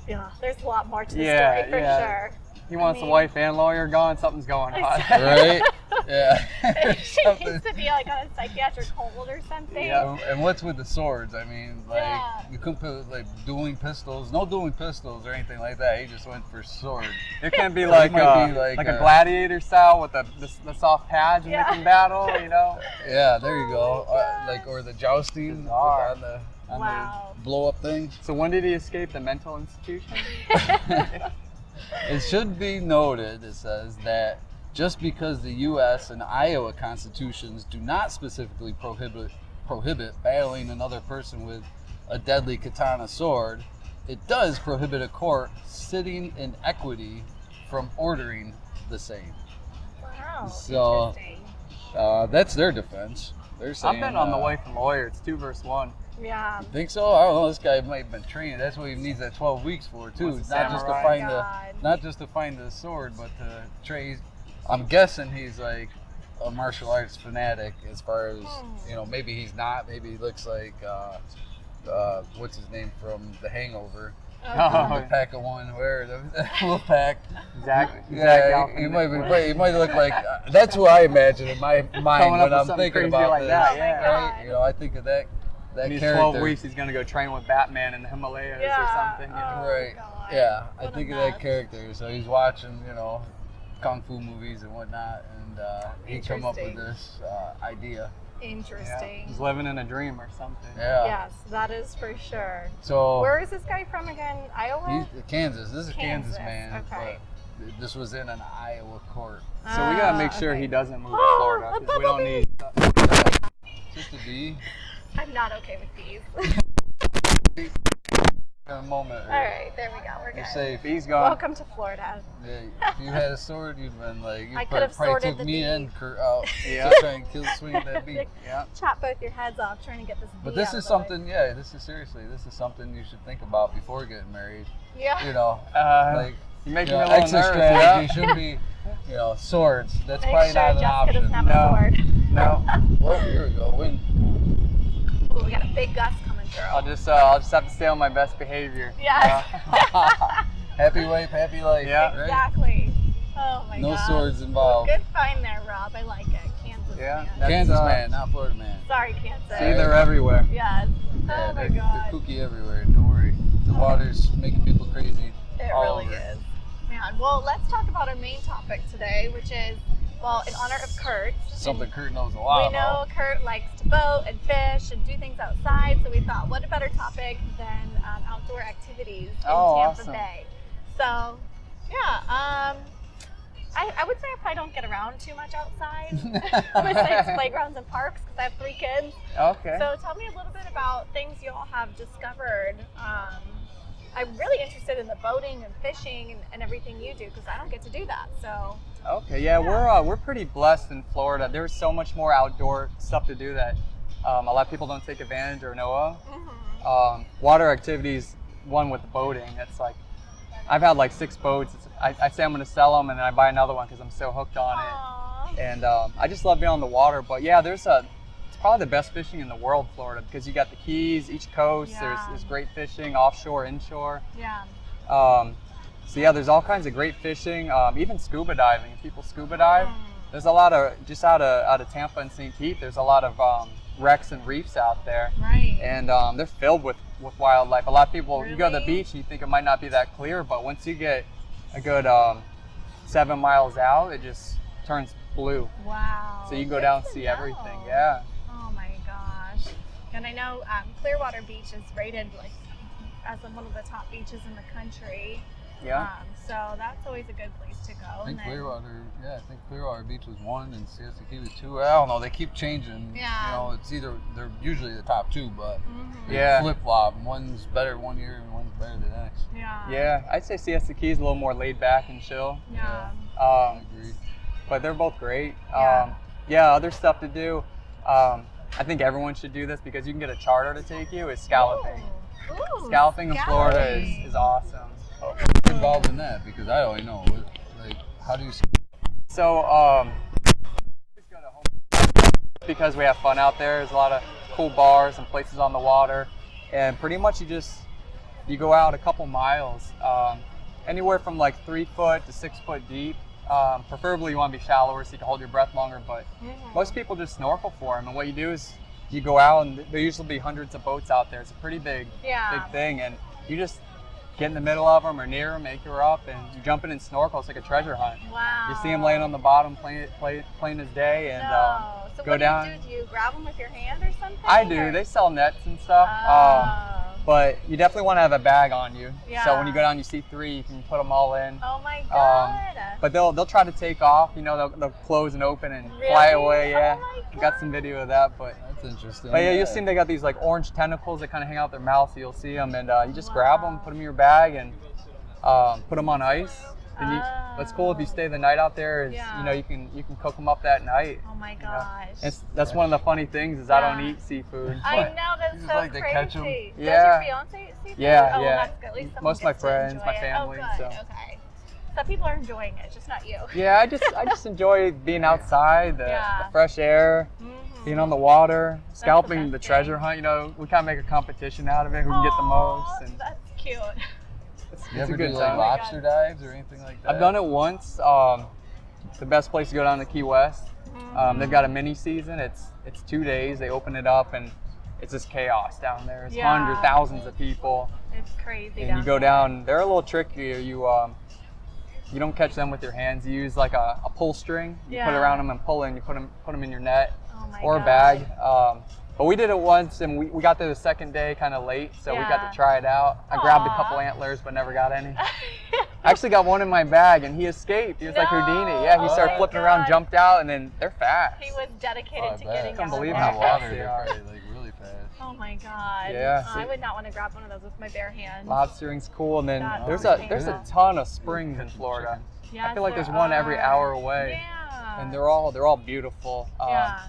Yeah, there's a lot more to the Yeah, story for yeah. sure. he wants mean- the wife and lawyer gone, something's going on. Right? Yeah. She Something. needs to be like on a psychiatric hold or something. Yeah. And what's with the swords? I mean, like, Yeah. you couldn't put like dueling pistols, no dueling pistols or anything like that. He just went for swords. It can be It like, might be like like a a- gladiator style with the soft pads when Yeah. they can battle, you know? Yeah, there you Oh go. my God. Like, or the jousting Bizarre. on Wow. the blow up thing. So when did he escape the mental institution? It should be noted, it says, that just because the U.S. and Iowa constitutions do not specifically prohibit battling another person with a deadly katana sword, it does prohibit a court sitting in equity from ordering the same. Wow. So- Interesting. That's their defense. They're saying. I've been on the wife and lawyer. It's 2 versus 1. Yeah. Think so? I don't know. This guy might have been trained. That's what he needs that 12 weeks for too. Wants a Not just to samurai. find God. not just to find the sword, but to train. I'm guessing he's like a martial arts fanatic. As far as you know, maybe he's not. Maybe he looks like what's his name from The Hangover. Oh, The pack of one, where the Wolf Pack. Exactly. Yeah, he might look like. That's who I imagine in my mind Coming up when with I'm something thinking crazy about like this. that, Oh my yeah. God. Right? You know, I think of that In these character. 12 weeks, he's going to go train with Batman in the Himalayas Yeah. or something. You know? Oh, Right. God. Yeah, I What a think of mess. that character. So he's watching, you know, kung fu movies and whatnot, and he come up with Interesting. this idea. Yeah. Interesting. He's living in a dream or something. Yeah. Yes, that is for sure. So Where is this guy from again? Iowa? he's Kansas. This is a Kansas Kansas, man. okay. But this was in an Iowa court. So we got to make sure okay. he doesn't move to Oh, Florida a because we don't bumblebee. need. Just to be I'm not okay with these. in a moment. All right, there we go. We're You're good. safe. He's gone. Welcome to Florida. Yeah, if you had a sword, you'd been like, you I probably, could've probably sorted took the me bee. and Curt out Yeah. to try and kill, swing that bee. Yeah. Chop both your heads off trying to get this. But bee this out is of the way. something, yeah, this is something you should think about before getting married. Yeah. You know, like, you make you me know, a little exit nervous. strategy Yeah. should be, you know, swords. That's Make probably sure not an Jessica option. doesn't have a sword. No. Oh, here we go. Ooh, we got a big gust coming girl. I'll just have to stay on my best behavior. Yes. Happy wife, happy life. Yeah. Exactly. Oh my god. No swords involved. Good find there, Rob. I like it. Kansas Yeah. man. Kansas man, not Florida man. Sorry, Kansas. See, they're everywhere. Yes. Yeah, Oh my they're god. kooky everywhere. Don't worry. The water's making people crazy. It all really over. is. Man, well, let's talk about our main topic today, which is, well, in honor of Curt. Something Curt knows a lot We know about. Curt likes to boat and fish and do things outside, so we thought, what a better topic than outdoor activities in Tampa awesome. Bay. So, yeah, I would say I probably don't get around too much outside besides playgrounds and parks because I have 3 kids. Okay. So tell me a little bit about things you all have discovered. I'm really interested in the boating and fishing and everything you do because I don't get to do that. So. Okay, yeah, we're pretty blessed in Florida. There's so much more outdoor stuff to do that a lot of people don't take advantage or know of. Mm-hmm. Water activities, one with the boating. It's like I've had like 6 boats. I say I'm going to sell them and then I buy another one because I'm so hooked on it. And I just love being on the water. But yeah, it's probably the best fishing in the world, Florida, because you got the Keys, each coast. Yeah. There's great fishing, offshore, inshore. Yeah. So yeah, there's all kinds of great fishing, even scuba diving. If people scuba dive, there's a lot of, just out of Tampa and St. Pete, there's a lot of wrecks and reefs out there. Right. And they're filled with wildlife. A lot of people, you go to the Really? beach and you think it might not be that clear, but once you get a good 7 miles out, it just turns blue. Wow. So you can go Good down and to see know. everything. Yeah. Oh my gosh. And I know Clearwater Beach is rated like as one of the top beaches in the country. Yeah. So that's always a good place to go. I think And then- Clearwater Beach was 1 and Siesta Key was 2. I don't know. They keep changing. Yeah. You know, it's either they're usually the top 2, but they Yeah. flip flop. One's better one year and one's better the next. Yeah. Yeah, I'd say Siesta Key is a little more laid back and chill. Yeah. I agree. But they're both great. Yeah. Other stuff to do. I think everyone should do this because you can get a charter to take you. Is scalloping. Ooh, Scalloping in Florida scalloping. is awesome. What's involved in that? Because I don't know. Like, how do you? So, because we have fun out there. There's a lot of cool bars and places on the water, and pretty much you go out a couple miles, anywhere from like 3 foot to 6 foot deep. Preferably you want to be shallower so you can hold your breath longer, but most people just snorkel for them. And what you do is you go out, and there usually be hundreds of boats out there. It's a pretty big thing, and you just get in the middle of them or near them, anchor up, and you jump in and snorkel. It's like a treasure hunt. Wow. You see him laying on the bottom, plain his day, and So go what down. do you do? Do you grab them with your hand or something? I do. or- They sell nets and stuff. Oh. But you definitely want to have a bag on you. Yeah. So when you go down, you see 3, you can put them all in. Oh my god. But they'll try to take off. You know, they'll close and open and Really? fly away. Yeah. Oh my Got some video of that, but. That's interesting. But yeah, you'll see them, they got these like orange tentacles that kind of hang out their mouth, so you'll see them, and you just grab them, put them in your bag, and put them on ice. And what's cool if you stay the night out there is, Yeah. you know, you can cook them up that night. Oh my you know. gosh. That's one of the funny things is I don't Yeah. eat seafood. I but- know, that's just so like to catch 'em. crazy. Does Yeah. your fiance eat seafood? Yeah, Oh, well, yeah. that's good. At least someone Most of my gets to friends, enjoy my it. family, Oh, good. so. Okay. So people are enjoying it, just not you. Yeah, I just enjoy being outside, the Yeah. fresh air, being on the water, scalping the best treasure thing. hunt. You know, we kind of make a competition out of it, who can get the most. And That's cute. it's You ever a good do like time. lobster dives or anything like that? I've done it once. The best place to go down to Key West. They've got a mini season. It's 2 days. They open it up and it's just chaos down there. It's Yeah. hundreds, thousands of people. It's crazy. And you go down. They're a little trickier. You don't catch them with your hands. You use like a pull string. You put it Yeah. around them and pull in. You put them in your net Oh my or a God. bag. But we did it once, and we got there the second day kind of late, so we got Yeah. to try it out. I grabbed a Aw. couple antlers, but never got any. I actually got one in my bag, and he escaped. He was like No. Houdini. Yeah, he Oh started my flipping around, God. jumped out, and then they're fast. He was dedicated Oh, to I bet. getting Can't out believe of in how the there. water, fast they they're are. probably like really fast. Oh my god. Yeah. I would not want to grab one of those with my bare hands. Lobstering's cool, and then That's there's insane. a ton of springs in Florida. Yes, I feel like there there's one every are. hour away, Yeah. and they're all beautiful. Yeah.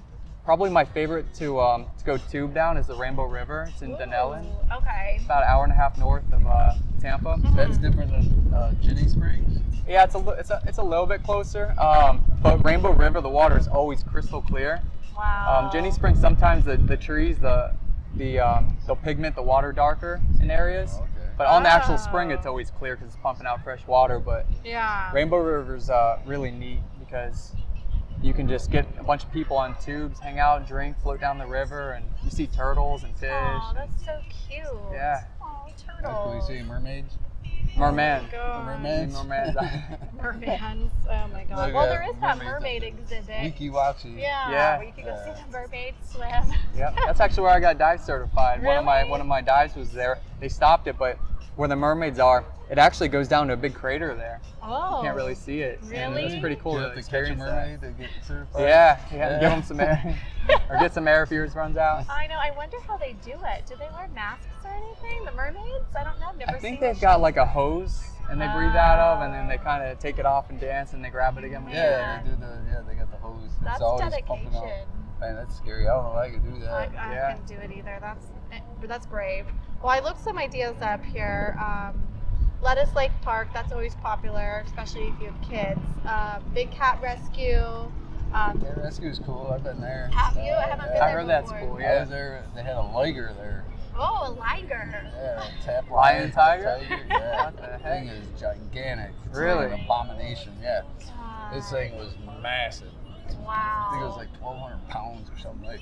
Probably my favorite to go tube down is the Rainbow River. It's in Denellen. Ooh, okay. About an hour and a half north of Tampa. That's different than Ginny Springs. Yeah, it's a little bit closer. But Rainbow River, the water is always crystal clear. Wow. Jenny Springs, sometimes the trees, the they'll pigment the water darker in areas. Okay. But on the actual spring, it's always clear because it's pumping out fresh water. But Rainbow River's really neat because you can just get a bunch of people on tubes, hang out, drink, float down the river, and you see turtles and fish. Oh, that's so cute. Yeah. Oh, Can turtles. we see mermaids? Merman. Mermaids? Mermans. Mermans. Oh my god. Look Well, at there is that mermaids mermaid exhibit. Wiki-wachi. Yeah, where you can go see the mermaids swim. Yeah, that's actually where I got dive certified. Really? One of my dives was there. They stopped it, but where the mermaids are, it actually goes down to a big crater there. Oh. You can't really see it. Really? And it's pretty cool You to have to catch a experience mermaid that. to get certified? Yeah, give them some air. Or get some air if yours runs out. I know. I wonder how they do it. Do they wear masks or anything? The mermaids? I don't know. I've never I think seen they've them. got like a hose and they breathe out of, and then they kind of take it off and dance, and they grab it again. Yeah, they do they got the hose. That's It's always dedication. pumping out. Man, that's scary. I don't know if I could do that. I couldn't do it either. That's brave. Well, I looked some ideas up here. Lettuce Lake Park, that's always popular, especially if you have kids. Big Cat Rescue. Cat rescue is cool. I've been there. Have you? I haven't been there I heard that's before. cool, I yeah. was there. They had a liger there. Oh, a liger. Yeah, tap Lion tiger? Yeah, What the that heck? thing is gigantic. It's Really? like an abomination. Yeah, this thing was massive. Wow. I think it was like 1,200 pounds or something like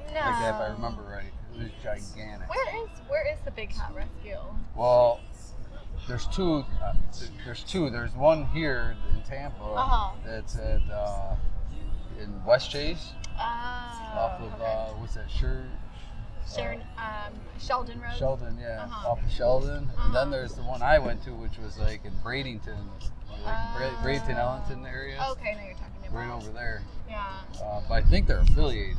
No. that, if I remember right. It was gigantic. Where is the Big Cat Rescue? Well, there's two. There's one here in Tampa that's at in West Chase, off of what's that? Sheldon Road. Sheldon, yeah, off of Sheldon. And then there's the one I went to, which was like in Bradenton, Bradenton, Ellington area. Okay, now you're talking about. Right over there. Yeah. But I think they're affiliated.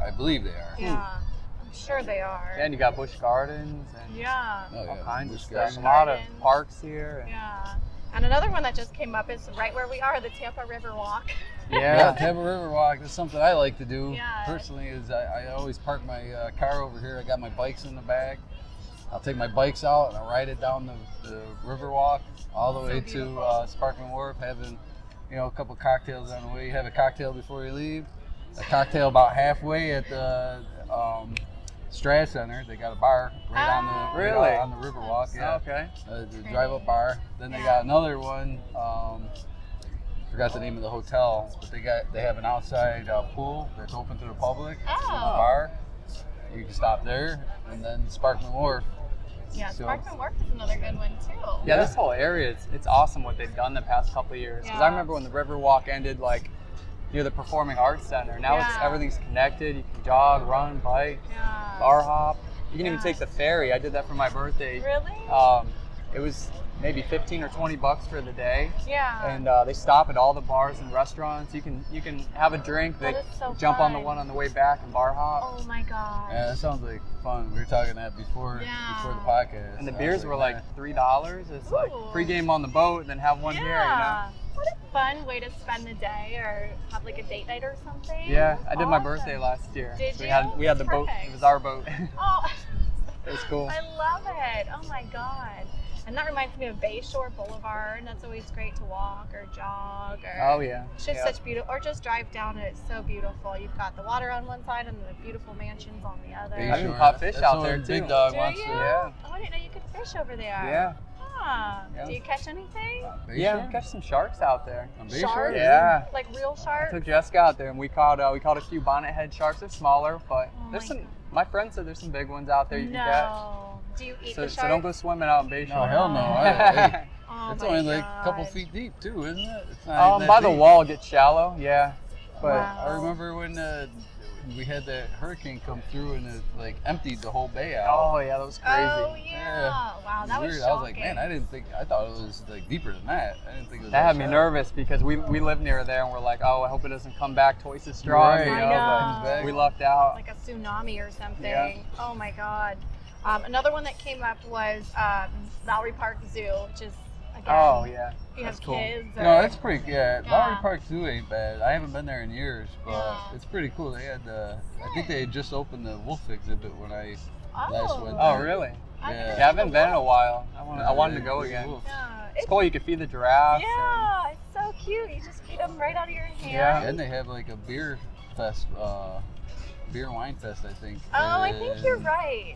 I believe they are. Yeah. I'm sure they are. Yeah, and you got Busch Gardens and Yeah. Oh, all yeah. kinds of Busch stuff. Gardens. A lot of Gardens. parks here. And Yeah. And another one that just came up is right where we are, the Tampa Riverwalk. Yeah, Tampa Riverwalk. That's something I like to do Yeah. personally. Is I always park my car over here. I got my bikes in the back. I'll take my bikes out and I'll ride it down the Riverwalk all the way to Sparkman Wharf, having a couple cocktails on the way. You have a cocktail before you leave. A cocktail about halfway at the Strat Center. They got a bar right on the Riverwalk. Yeah. Okay. The drive-up bar. Then they got another one. Forgot the name of the hotel, but they have an outside pool that's open to the public. Oh. It's a bar. You can stop there, and then Sparkman Wharf. Yeah, So- Sparkman Wharf is another good one too. Yeah, this whole area, it's awesome what they've done the past couple of years. Because I remember when the Riverwalk ended, like near the Performing Arts Center. Now everything's connected. You can jog, run, bike, bar hop. You can even take the ferry. I did that for my birthday. Really? It was maybe 15 or 20 bucks for the day. Yeah. And they stop at all the bars and restaurants. You can have a drink. They That is so jump on the fun. one on the way back and bar hop. Oh my gosh. Yeah, that sounds like fun. We were talking that before the podcast. And the I beers was were like $3. It's like pregame on the boat and then have one here, you know? What a fun way to spend the day, or have like a date night or something. Yeah, I did my Awesome. birthday last year. Did So you? we had the boat. Perfect. It was our boat. Oh, It was cool. I love it. Oh my god. And that reminds me of Bayshore Boulevard. That's always great to walk or jog or. Oh yeah. It's just such beautiful, or just drive down it. It's so beautiful. You've got the water on one side and the beautiful mansions on the other. I even caught fish out there too. Big Dog Do wants you? to. Yeah. Oh, I didn't know you could fish over there. Yeah. Huh. Yeah. Do you catch anything? Yeah, we catch some sharks out there. Sharks? Yeah. Like real I sharks? took Jessica out there and we caught a few bonnet head sharks. They're smaller, but Oh there's my some. My friend said there's some big ones out there you can catch. No. Do you eat So, the so sharks? don't go swimming out in Bayshore. No, hell no. Oh It's my only like a couple God. feet deep too, isn't it? It's not even that By the deep. wall it gets shallow, yeah. But Wow. I remember when we had that hurricane come through and it like emptied the whole bay out. oh yeah, that was crazy. Oh yeah. Wow, that was weird. shocking. I was like, man, I thought it was like deeper than that. I didn't think it was That had me shallow. nervous because we live near there and we're like, oh, I hope it doesn't come back twice as strong. Right. You I know, know. but we lucked out. Like a tsunami or something. Yeah. Oh my God. Another one that came up was Lowry Park Zoo, which is again. Oh yeah. You have That's cool. kids. Or, No, that's pretty. Yeah, Yeah. Lowry Park Zoo ain't bad. I haven't been there in years, but Yeah. it's pretty cool. They had I think they had just opened the wolf exhibit when I last went Oh there. really? I've Yeah. never Yeah, I haven't seen been a in a wolf. while. I wanted to go There's again. wolves. Yeah. It's cool. You can feed the giraffes. Yeah, it's so cute. You just feed them right out of your hand. Yeah. And they have like a beer fest Beer and Wine Fest, I think. Oh, I think you're right.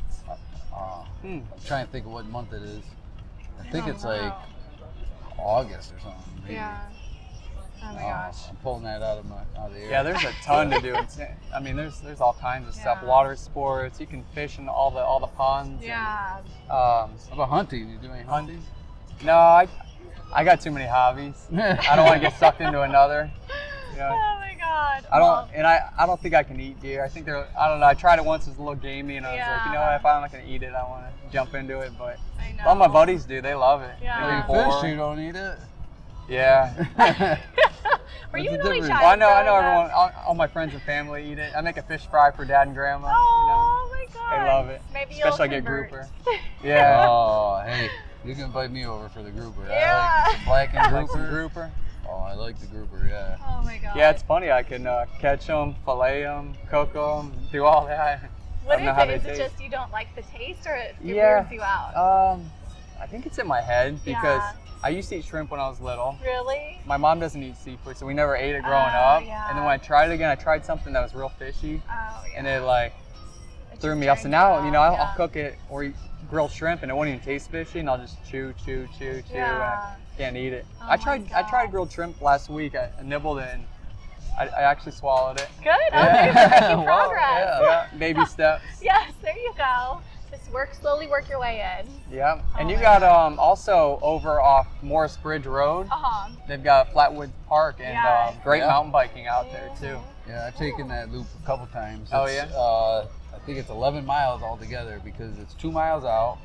I'm trying to think of what month it is. I think it's like August or something. Maybe. Yeah. Oh my gosh. I'm pulling that out of the air. Yeah, there's a ton to do. I mean, there's all kinds of stuff. Water sports. You can fish in all the ponds. Yeah. And, How about hunting? You do any hunting? No, I got too many hobbies. I don't want to get sucked into another. You know, Oh my God. I don't think I can eat deer. I think I don't know. I tried it once. It was a little gamey, and I was like, you know what? If I'm not gonna eat it, I want to jump into it. But I know. all my buddies do. They love it. Yeah. If you fish, you don't eat it. Yeah. Were you an What's the only difference? child? Well, I know growing everyone. up? All my friends and family eat it. I make a fish fry for Dad and Grandma. Oh my God. They love it. Maybe Especially I you'll get convert. grouper. Yeah. Oh, hey, you can invite me over for the grouper. Yeah. I like the black and Like some grouper. grouper. Oh, I like the grouper, yeah. Oh my God. Yeah, it's funny. I can catch them, fillet them, cook them, do all that. What I don't know how is it? they Is it taste. just you don't like the taste, or it Yeah. weirds you out? I think it's in my head because Yeah. I used to eat shrimp when I was little. Really? My mom doesn't eat seafood, so we never ate it growing up. Yeah. And then when I tried it again, I tried something that was real fishy, Oh yeah. and it like It threw just me up. So turned now, you you know, off, I'll cook it or eat grilled shrimp, and it won't even taste fishy, and I'll just chew, and Yeah. I can't eat it. Oh I my tried God. grilled shrimp last week. I nibbled it, and I actually swallowed it. Good. Oh, Yeah. you're making Wow, progress. Yeah, baby steps. Yes, there you go. Just slowly work your way in. Yeah, and Oh you my got also over off Morris Bridge Road. They've got Flatwood Park and Yes. great Yeah. mountain biking out there too. Yeah, I've taken that loop a couple times. Oh, It's, I think it's 11 miles altogether because it's 2 miles out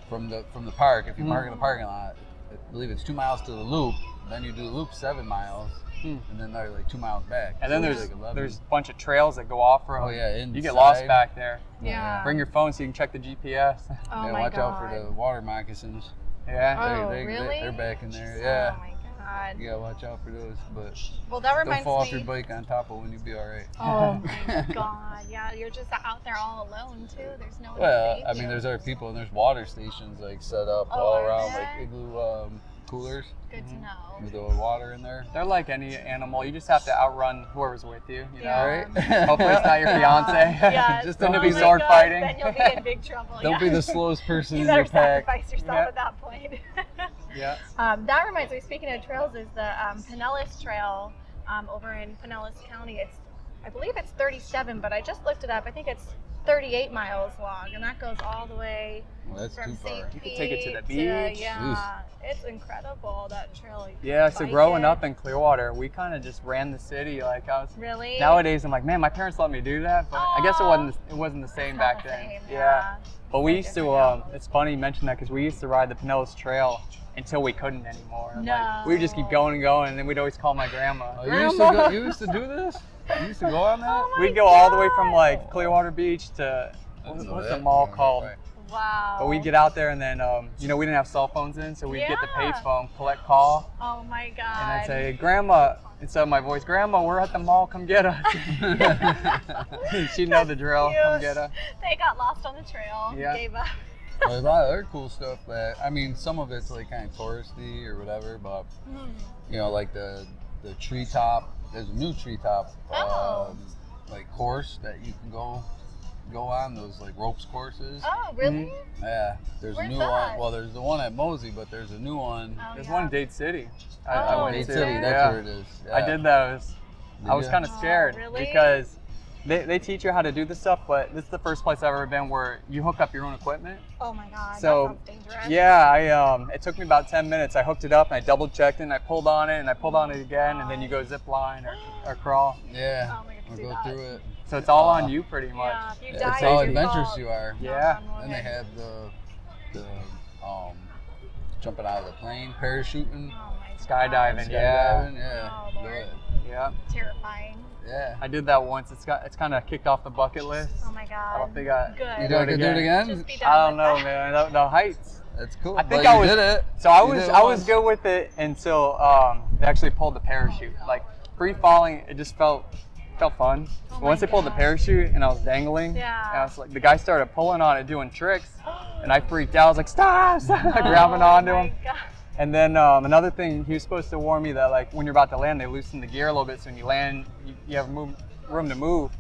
from the park. If you park in the parking lot, I believe it's 2 miles to the loop. Then you do the loop 7 miles, and then they're like 2 miles back. And then So it's there's like 11. a bunch of trails that go off road. Oh, yeah, You get lost inside. back there. Yeah. Bring your phone so you can check the GPS. Oh yeah, my watch God. out for the water moccasins. Yeah. Oh, They- really? They're back in there. Yeah. Oh my God. You gotta watch out for those, but Well, that don't reminds fall off me. your bike on top of when you be all right. Oh my God. Yeah, you're just out there all alone too. There's no one to Well, save I mean, you. there's other people, and there's water stations like set up Oh, all are around, there? like igloo coolers Good to know. with the water in there. They're like any animal. You just have to outrun whoever's with you. You know. Yeah. Right? Hopefully it's not your fiance. Yeah. Just don't don't be be my sword God, fighting. Then you'll be in big trouble. Don't yeah. be the slowest person You in better your pack. sacrifice yourself Yeah. at that point. Yeah. That reminds me, speaking of trails, is the Pinellas Trail over in Pinellas County. I believe it's 37, but I just looked it up. I think it's 38 miles long, and that goes all the way Well, that's from too far. St. You could take it to the Pete beach. yeah, it's incredible, that trail. Yeah. So Bike growing it. up in Clearwater, we kind of just ran the city. Like I was. Really? Nowadays, I'm like, man, my parents let me do that, but I guess it wasn't the same It's not back the then. same, Yeah. But we So used to. different It's funny you mentioned that because we used to ride the Pinellas Trail until we couldn't anymore. No. Like, we would just keep going and going, and then we'd always call my grandma. Oh, you used to do this? You used to go on that? Oh my We'd go all the way from God. like Clearwater Beach to what's the mall called? Right. Wow. But we'd get out there and then we didn't have cell phones in, so we'd get the Yeah. payphone, collect call, Oh my God. and I'd say, "Grandma," instead of my voice, "Grandma, we're at the mall. Come get us." She'd know the drill. Cute. Come get us. They got lost on the trail. Yeah. Gave up. Well, there's a lot of other cool stuff that, I mean, some of it's like kind of touristy or whatever, but you know, like the treetop. There's a new treetop Oh. like course that you can go on, those like ropes courses. Oh, really? Yeah, there's Where's a new that? one. Well, there's the one at Mosey, but there's a new one. Oh, There's yeah. one in Dade City. Oh, I went Dade to. City, there? that's Yeah. where it is. I Yeah. did those. I was ya? kind of scared really? because they teach you how to do this stuff, but this is the first place I've ever been where you hook up your own equipment. Oh my God. So, that sounds dangerous. Yeah, it took me about 10 minutes. I hooked it up and I double checked it and I pulled on it and I pulled on it again and then you go zip line or crawl. Yeah, Oh my God, we'll do go that. through it. So it's all on you pretty much. Yeah, if you Yeah, die, it's how it's your adventurous fault. you are. Yeah. Then they have the jumping out of the plane, parachuting, Oh my Skydiving, gosh. yeah. skydiving. Yeah, Oh, do Lord. it. Yeah. Terrifying. Yeah. I did that once. It's kind of kicked off the bucket list. Oh my God. I don't think I. Good. You don't do it again? Just be done I don't with know, that. man. The heights. That's cool. I think but I you was. did it. So I You was did it I once. was good with it until they actually pulled the parachute. Like free falling, it just felt fun. Oh But once my they pulled the God. parachute and I was dangling, Yeah. and I was like, the guy started pulling on it, doing tricks, and I freaked out. I was like, stop! Grabbing onto him. Oh my God. And then another thing, he was supposed to warn me that like when you're about to land, they loosen the gear a little bit, so when you land, you have room to move.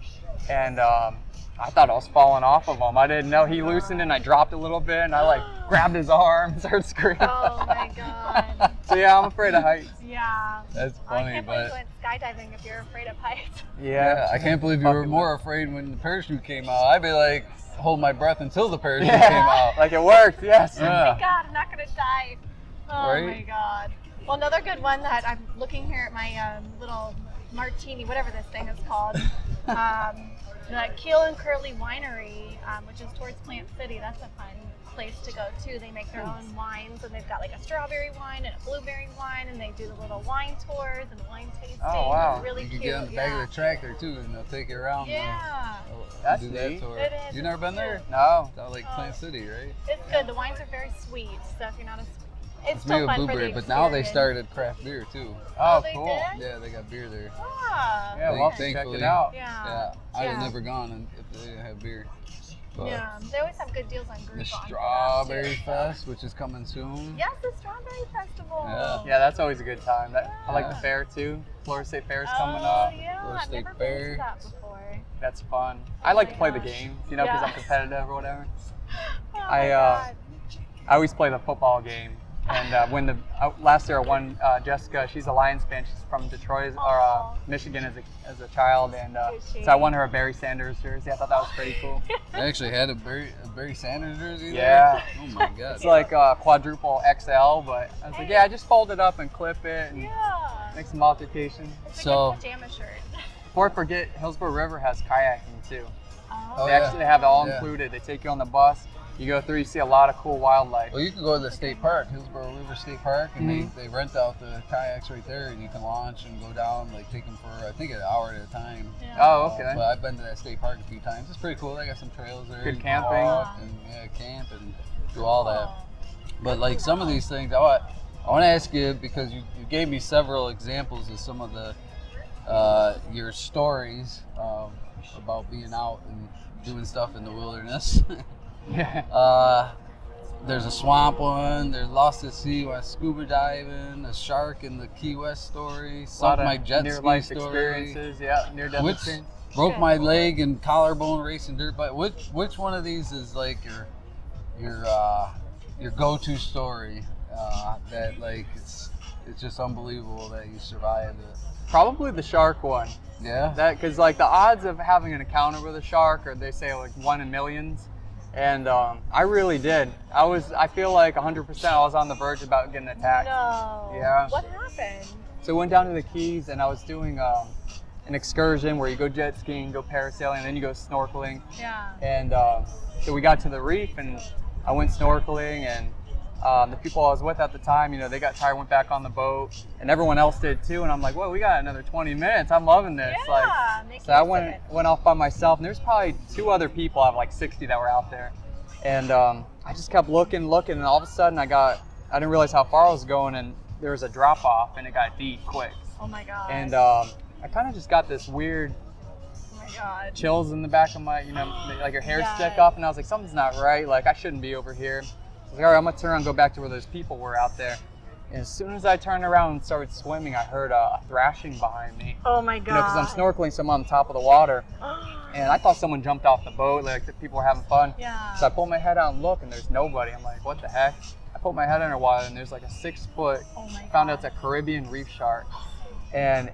and I thought I was falling off of him. I didn't know he loosened and I dropped a little bit and I like grabbed his arm and started screaming. Oh my God. So yeah, I'm afraid of heights. Yeah. That's I funny, can't believe you but went skydiving if you're afraid of heights. Yeah. I can't believe you were more afraid when the parachute came out. I'd be like, hold my breath until the parachute came out. Like it worked, yes. Oh my God, I'm not gonna die. Oh Right? my God. Well, another good one that I'm looking here at my little martini, whatever this thing is called. The Kill Winery, which is towards Plant City. That's a fun place to go to. They make their own wines, and they've got like a strawberry wine and a blueberry wine, and they do the little wine tours and wine tasting. Oh, wow. It's really You cute. can get on the back of the tractor too, and they'll take you around. Yeah. That's do that neat. tour. It is. You never been there? No. It's out like Plant City, right? It's good. The wines are very sweet, so if you're not it's It's still made with fun for blueberry, the but now they experience. started craft beer too. Oh, they cool. did? Yeah, they got beer there. Ah. Yeah, we'll have to check Thankfully. it out. Yeah. I'd have Yeah. never gone if they didn't have beer. But Yeah. They always have good deals on the Groupon. Strawberry Fest, which is coming soon. Yes, the Strawberry Festival. Yeah. Yeah, that's always a good time. I like the Yeah. fair too. Florida State Fair's Oh, coming up. yeah. Florida I've State never Fair. been to that before. That's fun. I like my to play the gosh. games, you know, because Yeah. I'm competitive or whatever. Oh my God. I always play the football game. And when last year I won, Jessica, she's a Lions fan. She's from Detroit or Aw. Michigan as a child, and Is she? so I won her a Barry Sanders jersey. I thought that was pretty cool. I actually had a Barry Sanders jersey there. Yeah. Oh my God. It's like quadruple XL, but I was like, yeah, just fold it up and clip it and Yeah. make some modifications. It's a So- good pajama shirt. Before I forget, Hillsborough River has kayaking too. Oh. They actually have it all Yeah. included. They take you on the bus. You go through, you see a lot of cool wildlife. Well, you can go to the state park, Hillsborough River State Park, and Mhm. they rent out the kayaks right there, and you can launch and go down, like take them for I think an hour at a time. Yeah. Oh, okay. But I've been to that state park a few times. It's pretty cool. They got some trails there. Good You can camping. walk and camp and do all that. But like some of these things, I want to ask you because you gave me several examples of some of the your stories about being out and doing stuff in the wilderness. Yeah. There's a swamp one. There's Lost at Sea, went scuba diving, a shark in the Key West story, sunk my jet ski near-life story, experiences. Yeah, near-death which experience. broke my leg and collarbone racing dirt bike. Which one of these is like your go-to story that like it's just unbelievable that you survived it? Probably the shark one. Yeah. Because like the odds of having an encounter with a shark, or they say like 1 in millions, and I really did. I feel like 100%. I was on the verge about getting attacked. No. Yeah. What happened? So we went down to the Keys, and I was doing an excursion where you go jet skiing, go parasailing, and then you go snorkeling. Yeah. And so we got to the reef, and I went snorkeling, and the people I was with at the time, you know, they got tired, went back on the boat, and everyone else did too. And I'm like, well, we got another 20 minutes. I'm loving this. Yeah, make So I use of it. went off by myself, and there's probably 2 other people out of like 60 that were out there. And I just kept looking, and all of a sudden I didn't realize how far I was going, and there was a drop off, and it got deep quick. Oh my God. And I kind of just got this weird oh my God. chills in the back of my, you know, like your hair Yes. stick up, and I was like, something's not right. Like I shouldn't be over here. I was like, all right, I'm gonna turn around and go back to where those people were out there. And as soon as I turned around and started swimming, I heard a thrashing behind me. Oh my God. You know, because I'm snorkeling, so I'm on top of the water. And I thought someone jumped off the boat, like the people were having fun. Yeah. So I pulled my head out and look, and there's nobody. I'm like, what the heck? I put my head underwater, and there's like a 6-foot, Oh my found out God. it's a Caribbean reef shark. And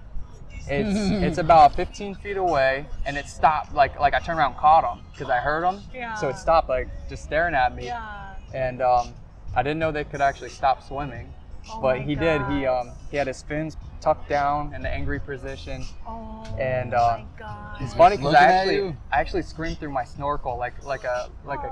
it's about 15 feet away, and it stopped, like I turned around and caught him, because I heard him. Yeah. So it stopped, like, just staring at me. Yeah. And I didn't know they could actually stop swimming. Oh But my he did. God. He had his fins tucked down in an angry position. Oh And, my God. It's funny because Looking at you? I actually screamed through my snorkel like a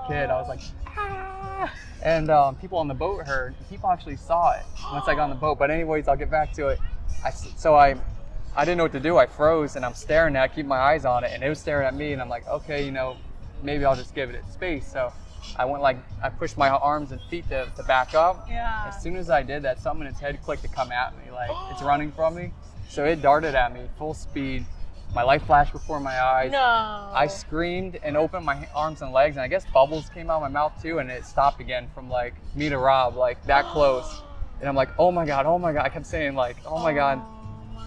kid. I was like, ah! And people on the boat heard. People actually saw it once I got on the boat. But anyways, I'll get back to it. I didn't know what to do. I froze, and I'm staring at it, keep my eyes on it, and it was staring at me. And I'm like, okay, you know, maybe I'll just give it its space. So I pushed my arms and feet to back up. Yeah. As soon as I did that, something in its head clicked to come at me, like it's running from me. So it darted at me full speed. My light flashed before my eyes. No. I screamed and opened my arms and legs, and I guess bubbles came out of my mouth too, and it stopped again from like me to Rob, like that close. And I'm like, oh my God. I kept saying like, oh my God.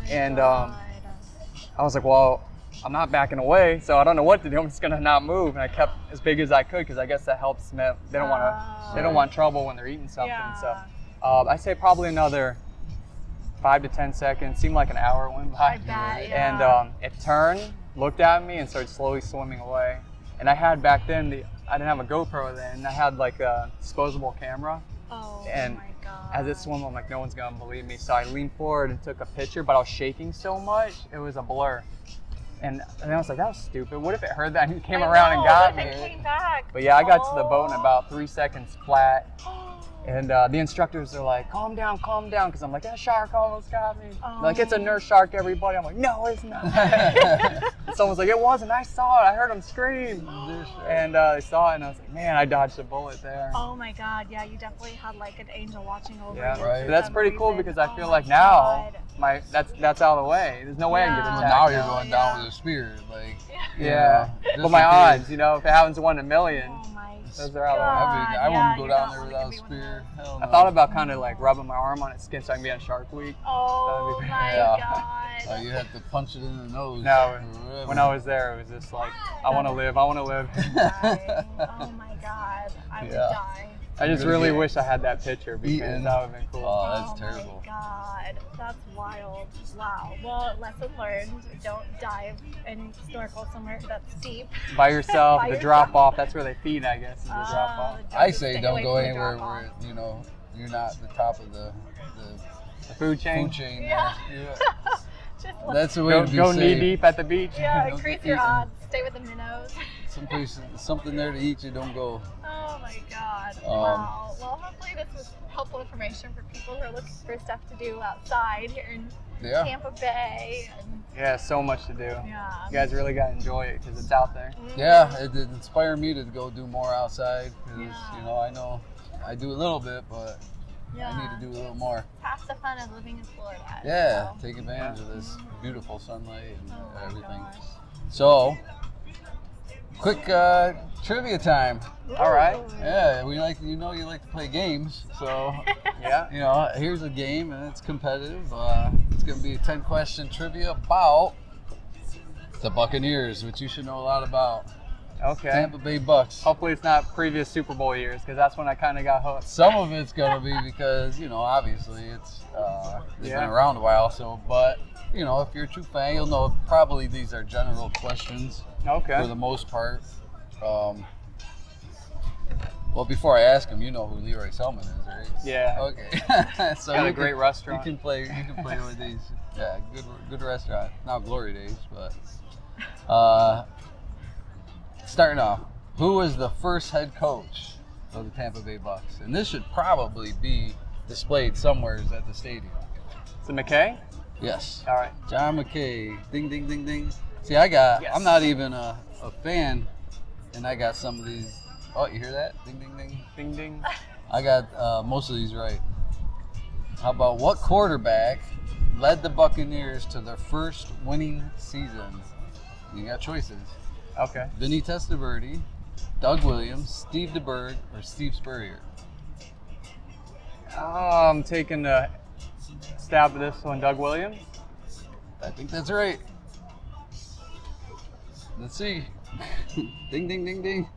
And I was like, well, I'm not backing away, so I don't know what to do. I'm just gonna not move, and I kept as big as I could because I guess that helps them. They don't want trouble when they're eating something. Yeah. So I say probably another 5 to 10 seconds. Seemed like an hour went by. I bet, yeah. And it turned, looked at me, and started slowly swimming away. And I had back then I didn't have a GoPro then. I had like a disposable camera. Oh And my God. as it swam, I'm like, no one's gonna believe me. So I leaned forward and took a picture, but I was shaking so much, it was a blur. And I was like, that was stupid. What if it heard that and came around and got me? What if it came back? But yeah, I got to the boat in about 3 seconds flat. And the instructors are like, calm down, because I'm like, that shark almost got me. They're like, it's a nurse shark, everybody. I'm like, no, it's not. And someone's like, it wasn't. I saw it. I heard him scream. And they saw it, and I was like, man, I dodged a bullet there. Oh my God, yeah, you definitely had like an angel watching over Yeah, you. right. But that's pretty cool because I feel like now that's out of the way. There's no way I can get Well, attacked. now you're going down with a spear, like. Yeah. Just But my in odds, case. you know, if it happens to 1 in a million. Oh my Those are out of God. I wouldn't go you down don't there wanna without a be one of spear. those. Hell I no. thought about kind of like rubbing my arm on its skin so I can be on Shark Week. Oh That'd be my Yeah. God. You have to punch it in the nose. No, or whatever. when I was there, it was just like, I want to live. Dying. Oh my God, I would Yeah. die. I just really wish I had that picture because Eaten. that would have been cool. Oh, that's Oh terrible. my God, that's wild. Wow. Well, lesson learned. Don't dive and snorkel somewhere that's deep. By yourself, By the yourself. drop off, that's where they feed, I guess, is the drop off. I say don't away go from the anywhere drop-off. where, you know, you're not the top of the The food chain. food chain. Yeah. Yeah. Just That's the way Go, to be go safe. knee deep at the beach. yeah, Don't increase get your eaten. odds. Stay with the minnows. Someplace, something there to eat you, don't go. Oh my God. Wow. Well, hopefully this was helpful information for people who are looking for stuff to do outside here in Yeah. Tampa Bay. And, Yeah, so much to do. yeah. You guys really got to enjoy it because it's out there. Yeah, it did inspire me to go do more outside because, Yeah. you know, I know I do a little bit, but Yeah. I need to do a little more. Half the fun of living in Florida. Yeah, So. take advantage of this beautiful sunlight and Oh my everything. gosh. So, quick trivia time. All right. Yeah, we like, you know, you like to play games, so Yeah. you know, here's a game and it's competitive. It's gonna be a 10-question trivia about the Buccaneers, which you should know a lot about. Okay. Tampa Bay Bucks. Hopefully it's not previous Super Bowl years because that's when I kind of got hooked. Some of it's gonna be because, you know, obviously it's they've been around a while. So, but you know, if you're a true fan, you'll know probably these are general questions Okay. for the most part. Well, before I ask him, you know who Leroy Selman is, right? Yeah. Okay. So Got a you great restaurant. You can play with these. Yeah, good restaurant. Not Glory Days, but starting off, who was the first head coach of the Tampa Bay Bucks? And this should probably be displayed somewhere at the stadium. Is it McKay? Yes. All right. John McKay. Ding, ding, ding, ding. See, I'm not even a fan, and I got some of these. Oh, you hear that? Ding, ding, ding. Ding, ding. I got most of these right. How about what quarterback led the Buccaneers to their first winning season? You got choices. Okay. Vinny Testaverde, Doug Williams, Steve DeBerg, or Steve Spurrier? I'm taking a stab at this one, Doug Williams. I think that's right. Let's see. Ding, ding, ding, ding.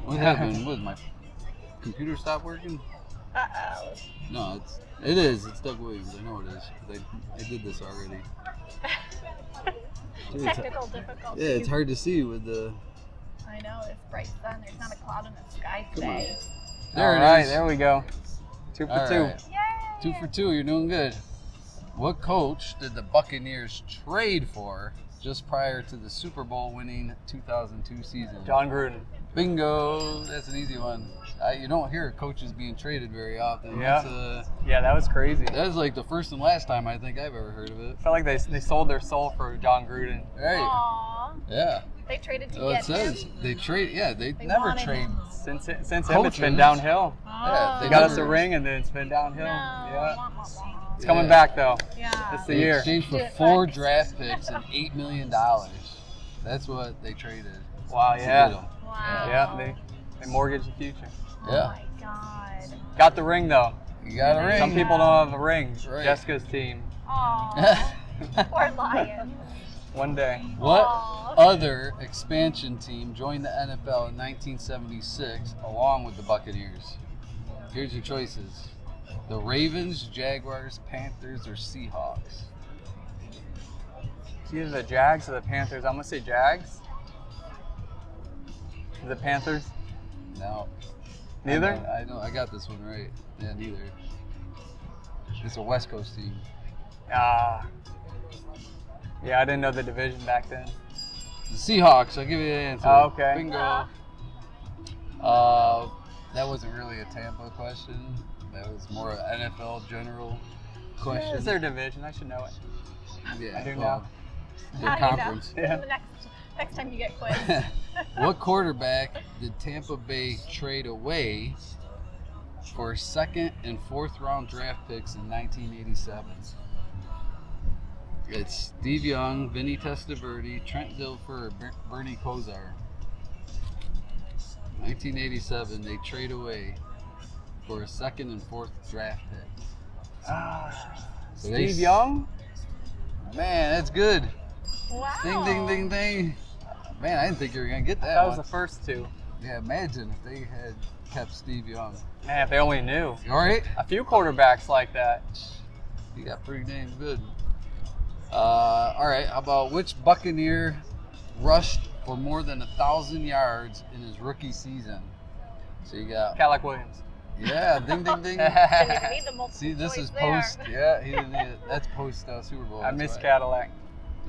What happened? What, my computer stopped working? Uh-oh. No, it is. It's Doug Williams. I know it is. I did this already. Technical difficulties. Yeah, it's hard to see with the. I know, it's bright sun. There's not a cloud in the sky Come on. today. There All it right, is. there we go. 2 for All 2. right. Yay! 2 for 2. You're doing good. What coach did the Buccaneers trade for just prior to the Super Bowl winning 2002 season? John Gruden. Bingo. That's an easy one. You don't hear coaches being traded very often. Yeah. Yeah, that was crazy. That's like the first and last time I think I've ever heard of it. I felt like they sold their soul for John Gruden. Right. Aww. Yeah. They traded to Well, get it says him. they trade. Yeah, they They never wanted trade. him. Since him, it's Coaches. been downhill. Yeah, They they got us a never- ring, and then it's been downhill. No. Yeah. Wah, wah, wah. It's coming Yeah. back, though. Yeah. It's the They year. exchanged for Did it 4 like- draft picks and $8 million. That's what they traded. Wow, to get yeah. him. Wow. Yeah, they mortgaged the future. Oh Yeah. my God. Got the ring, though. You got a ring. Some people don't have a ring. Right. Jessica's team. Aww. Poor Lions. One day. What Aw. other expansion team joined the NFL in 1976 along with the Buccaneers? Here's your choices. The Ravens, Jaguars, Panthers, or Seahawks? It's either the Jags or the Panthers. I'm going to say Jags. The Panthers? No. Neither? I know. I got this one right. Yeah, neither. It's a West Coast team. Yeah, I didn't know the division back then. The Seahawks. I'll give you the answer. Oh, okay. Bingo. That wasn't really a Tampa question. That was more an NFL general question. It's their division. I should know it. Yeah, I do well, know. their How do you know? conference. Yeah. The next time you get quizzed. What quarterback did Tampa Bay trade away for second and fourth round draft picks in 1987? It's Steve Young, Vinny Testaverde, Trent Dilfer, or Bernie Kosar. 1987, they trade away for a second and fourth draft pick. So Steve Young? Man, that's good. Wow. Ding, ding, ding, ding. Man, I didn't think you were going to get that That one. was the first two. Yeah, imagine if they had kept Steve Young. Man, if they only knew. All right. A few quarterbacks like that. You got pretty damn good. All right, how about which Buccaneer rushed for more than 1,000 yards in his rookie season? So you got... Cadillac Williams. Yeah, ding, ding, ding. Didn't even need the multiple See, this choice is there. post. Yeah, he didn't need it. That's post Super Bowl. I that's miss right. Cadillac.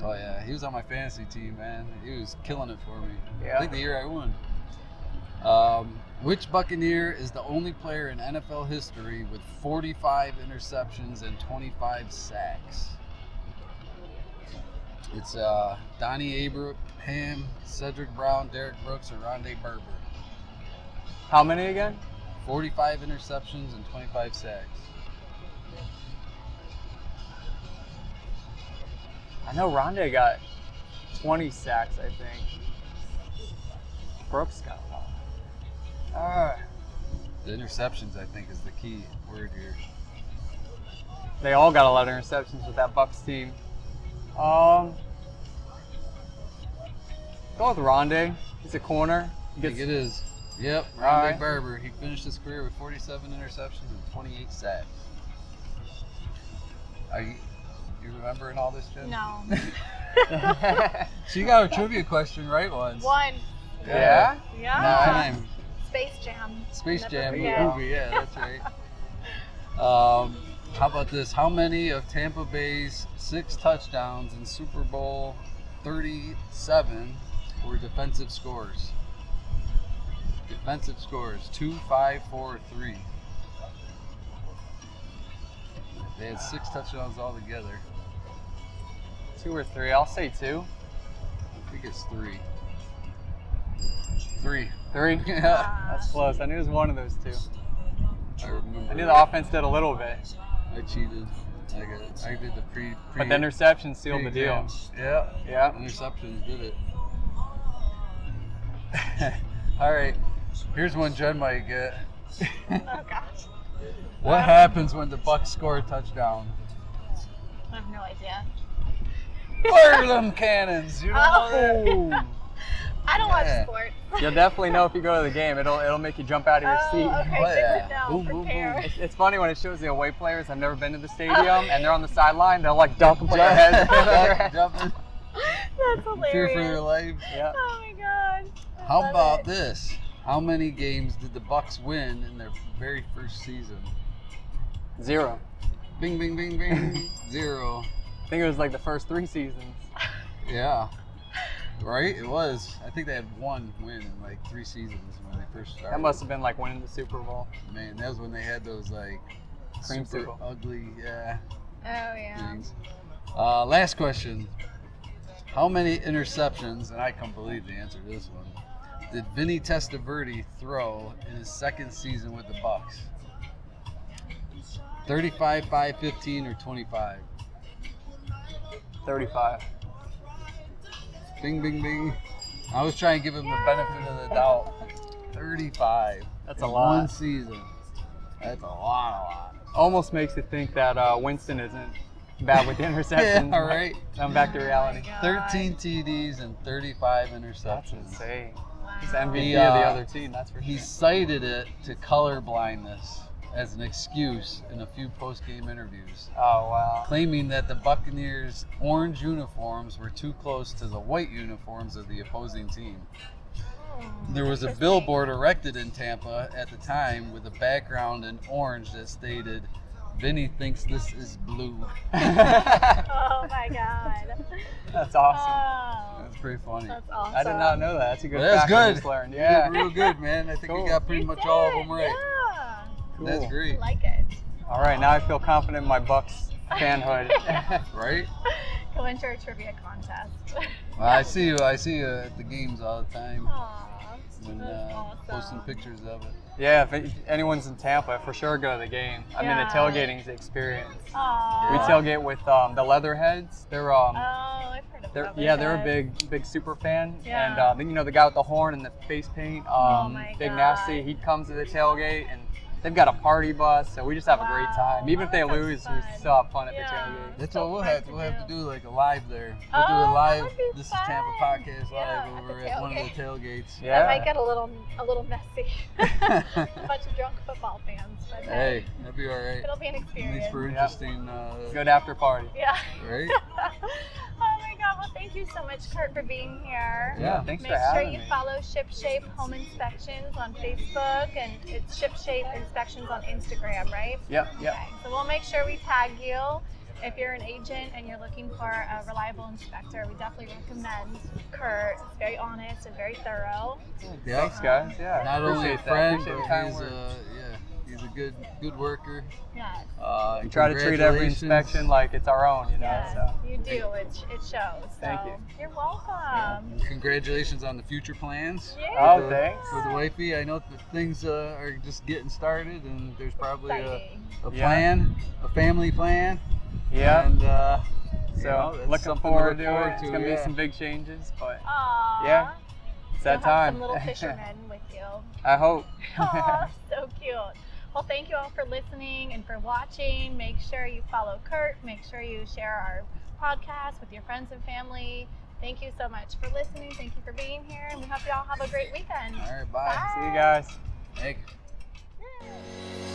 Oh yeah, he was on my fantasy team, man. He was killing it for me. Yeah. I think the year I won. Which Buccaneer is the only player in NFL history with 45 interceptions and 25 sacks? It's Donnie Abraham, Cedric Brown, Derek Brooks, or Rondé Berber. How many again? 45 interceptions and 25 sacks. I know Rondé got 20 sacks, I think. Brooks got a lot. The interceptions, I think, is the key word here. They all got a lot of interceptions with that Bucs team. Go with Rondé. He's a corner. I think it is. Yep, Rondé Alright. Berber. He finished his career with 47 interceptions and 28 sacks. Are you remembering all this, Jen? No. She got a trivia question right once. One. Yeah? Yeah. 9. Space Jam. Space Never Jam forget. movie, yeah, that's right. How about this? How many of Tampa Bay's 6 touchdowns in Super Bowl 37 were defensive scores? Defensive scores, 2, 5, 4, or 3. They had 6 touchdowns altogether. 2 or 3. I'll say 2. I think it's 3. 3. 3? Yeah, That's close. I knew it was one of those 2. I remember. I knew the offense did a little bit. I cheated. I did the pre. But the interception sealed the deal. Yeah. Yeah. Interceptions did it. All right. Here's one Jen might get. Oh gosh. What happens when the Bucs score a touchdown? I have no idea. Fire them cannons. You know that? I don't Yeah. watch sports. You'll definitely know if you go to the game. It'll make you jump out of your seat. Okay, Oh, yeah. good to know. Boom, boom, boom. Prepare. It's funny when it shows the away players. I've never been to the stadium, and they're on the sideline. They'll like duck and put their heads. Jumping. That's Fear for your hilarious. life. Yeah. Oh my god. I How love about it. this? How many games did the Bucs win in their very first season? 0. Bing, bing, bing, bing. 0. I think it was like the first 3 seasons. Yeah. Right? It was. I think they had 1 win in like 3 seasons when they first started. That must have been like winning the Super Bowl. Man, that was when they had those like Cream super sickle. ugly Oh yeah. things. Last question. How many interceptions, and I can't believe the answer to this one, did Vinny Testaverde throw in his second season with the Bucs? 35, 5, 15, or 25? 35. Bing, bing, bing. I was trying to give him the benefit of the doubt. 35. That's in a lot. One season. That's a lot. Almost makes you think that Winston isn't bad with the interceptions. Yeah, all right. I'm back to reality. 13 TDs and 35 interceptions. That's insane. He's MVP of the other team, that's for sure. He cited it to color blindness as an excuse in a few post-game interviews. Oh, wow. Claiming that the Buccaneers' orange uniforms were too close to the white uniforms of the opposing team. There was a billboard erected in Tampa at the time with a background in orange that stated, "Vinny thinks this is blue." Oh my God. That's awesome. Oh, That's pretty funny. that's awesome. I did not know that. That's a good That's fact I good. just learned. You Yeah. did real good, man. I think Cool. we got pretty You much all of did, them right. Yeah. That's Cool. great. I like it. All right, now I feel confident in my Bucks fanhood. Right? Go enter a trivia contest. Well, I see you at the games all the time. Aw, When that's awesome. posting pictures of it. Yeah, if anyone's in Tampa, for sure go to the game. I mean, the Yeah. tailgating's the experience. Aw. We tailgate with the Leatherheads. They're Oh, I've heard of that. they're a big super fan. Yeah. And then, you know, the guy with the horn and the face paint, Oh my Big God. Nasty, he comes to the tailgate and they've got a party bus, so we just have a great Wow. time. Even if they Oh, that's lose, we fun. still have fun at Yeah. the tailgate. That's So what we'll fun have to to. We'll have to do. do like a live there. We'll do Oh, a that live. would be This fun. is Tampa Podcast Yeah, live at the over at one of the tailgate. tailgates. Yeah. That might get a little messy. A bunch of drunk football fans. But Hey, that'd be all right. it'll be an At least experience. for interesting. Good after party. Yeah. Right? Oh my God. Well, thank you so much, Curt, for being here. Yeah, thanks Make for sure having you me. follow Shipshape Home Inspections on Facebook, and it's Shipshape Inspections on Instagram, right? Yep. Okay. So we'll make sure we tag you. If you're an agent and you're looking for a reliable inspector, we definitely recommend Curt. He's very honest and very thorough. Yeah. Thanks, guys. Yeah. Not only a appreciate that. friend, Appreciate but the kind he's words. he's a good worker. Yes. We try to treat every Congratulations. inspection like it's our own, you know. Yes, So you do. It shows. Thank So, you. You're welcome. Congratulations on the future plans. Yeah. Oh, thanks. For the wifey, I know that things are just getting started, and there's probably Exciting. a Yeah. plan, a family plan. Yeah. And So that's looking something forward to to look it. It's gonna be yeah. some big changes, but Aww. yeah, it's that You'll have time. some little fishermen with you. I hope. Aw, so cute. Well, thank you all for listening and for watching. Make sure you follow Curt. Make sure you share our podcast with your friends and family. Thank you so much for listening. Thank you for being here, and we hope you all have a great weekend. all right, bye. See you guys. Thank you.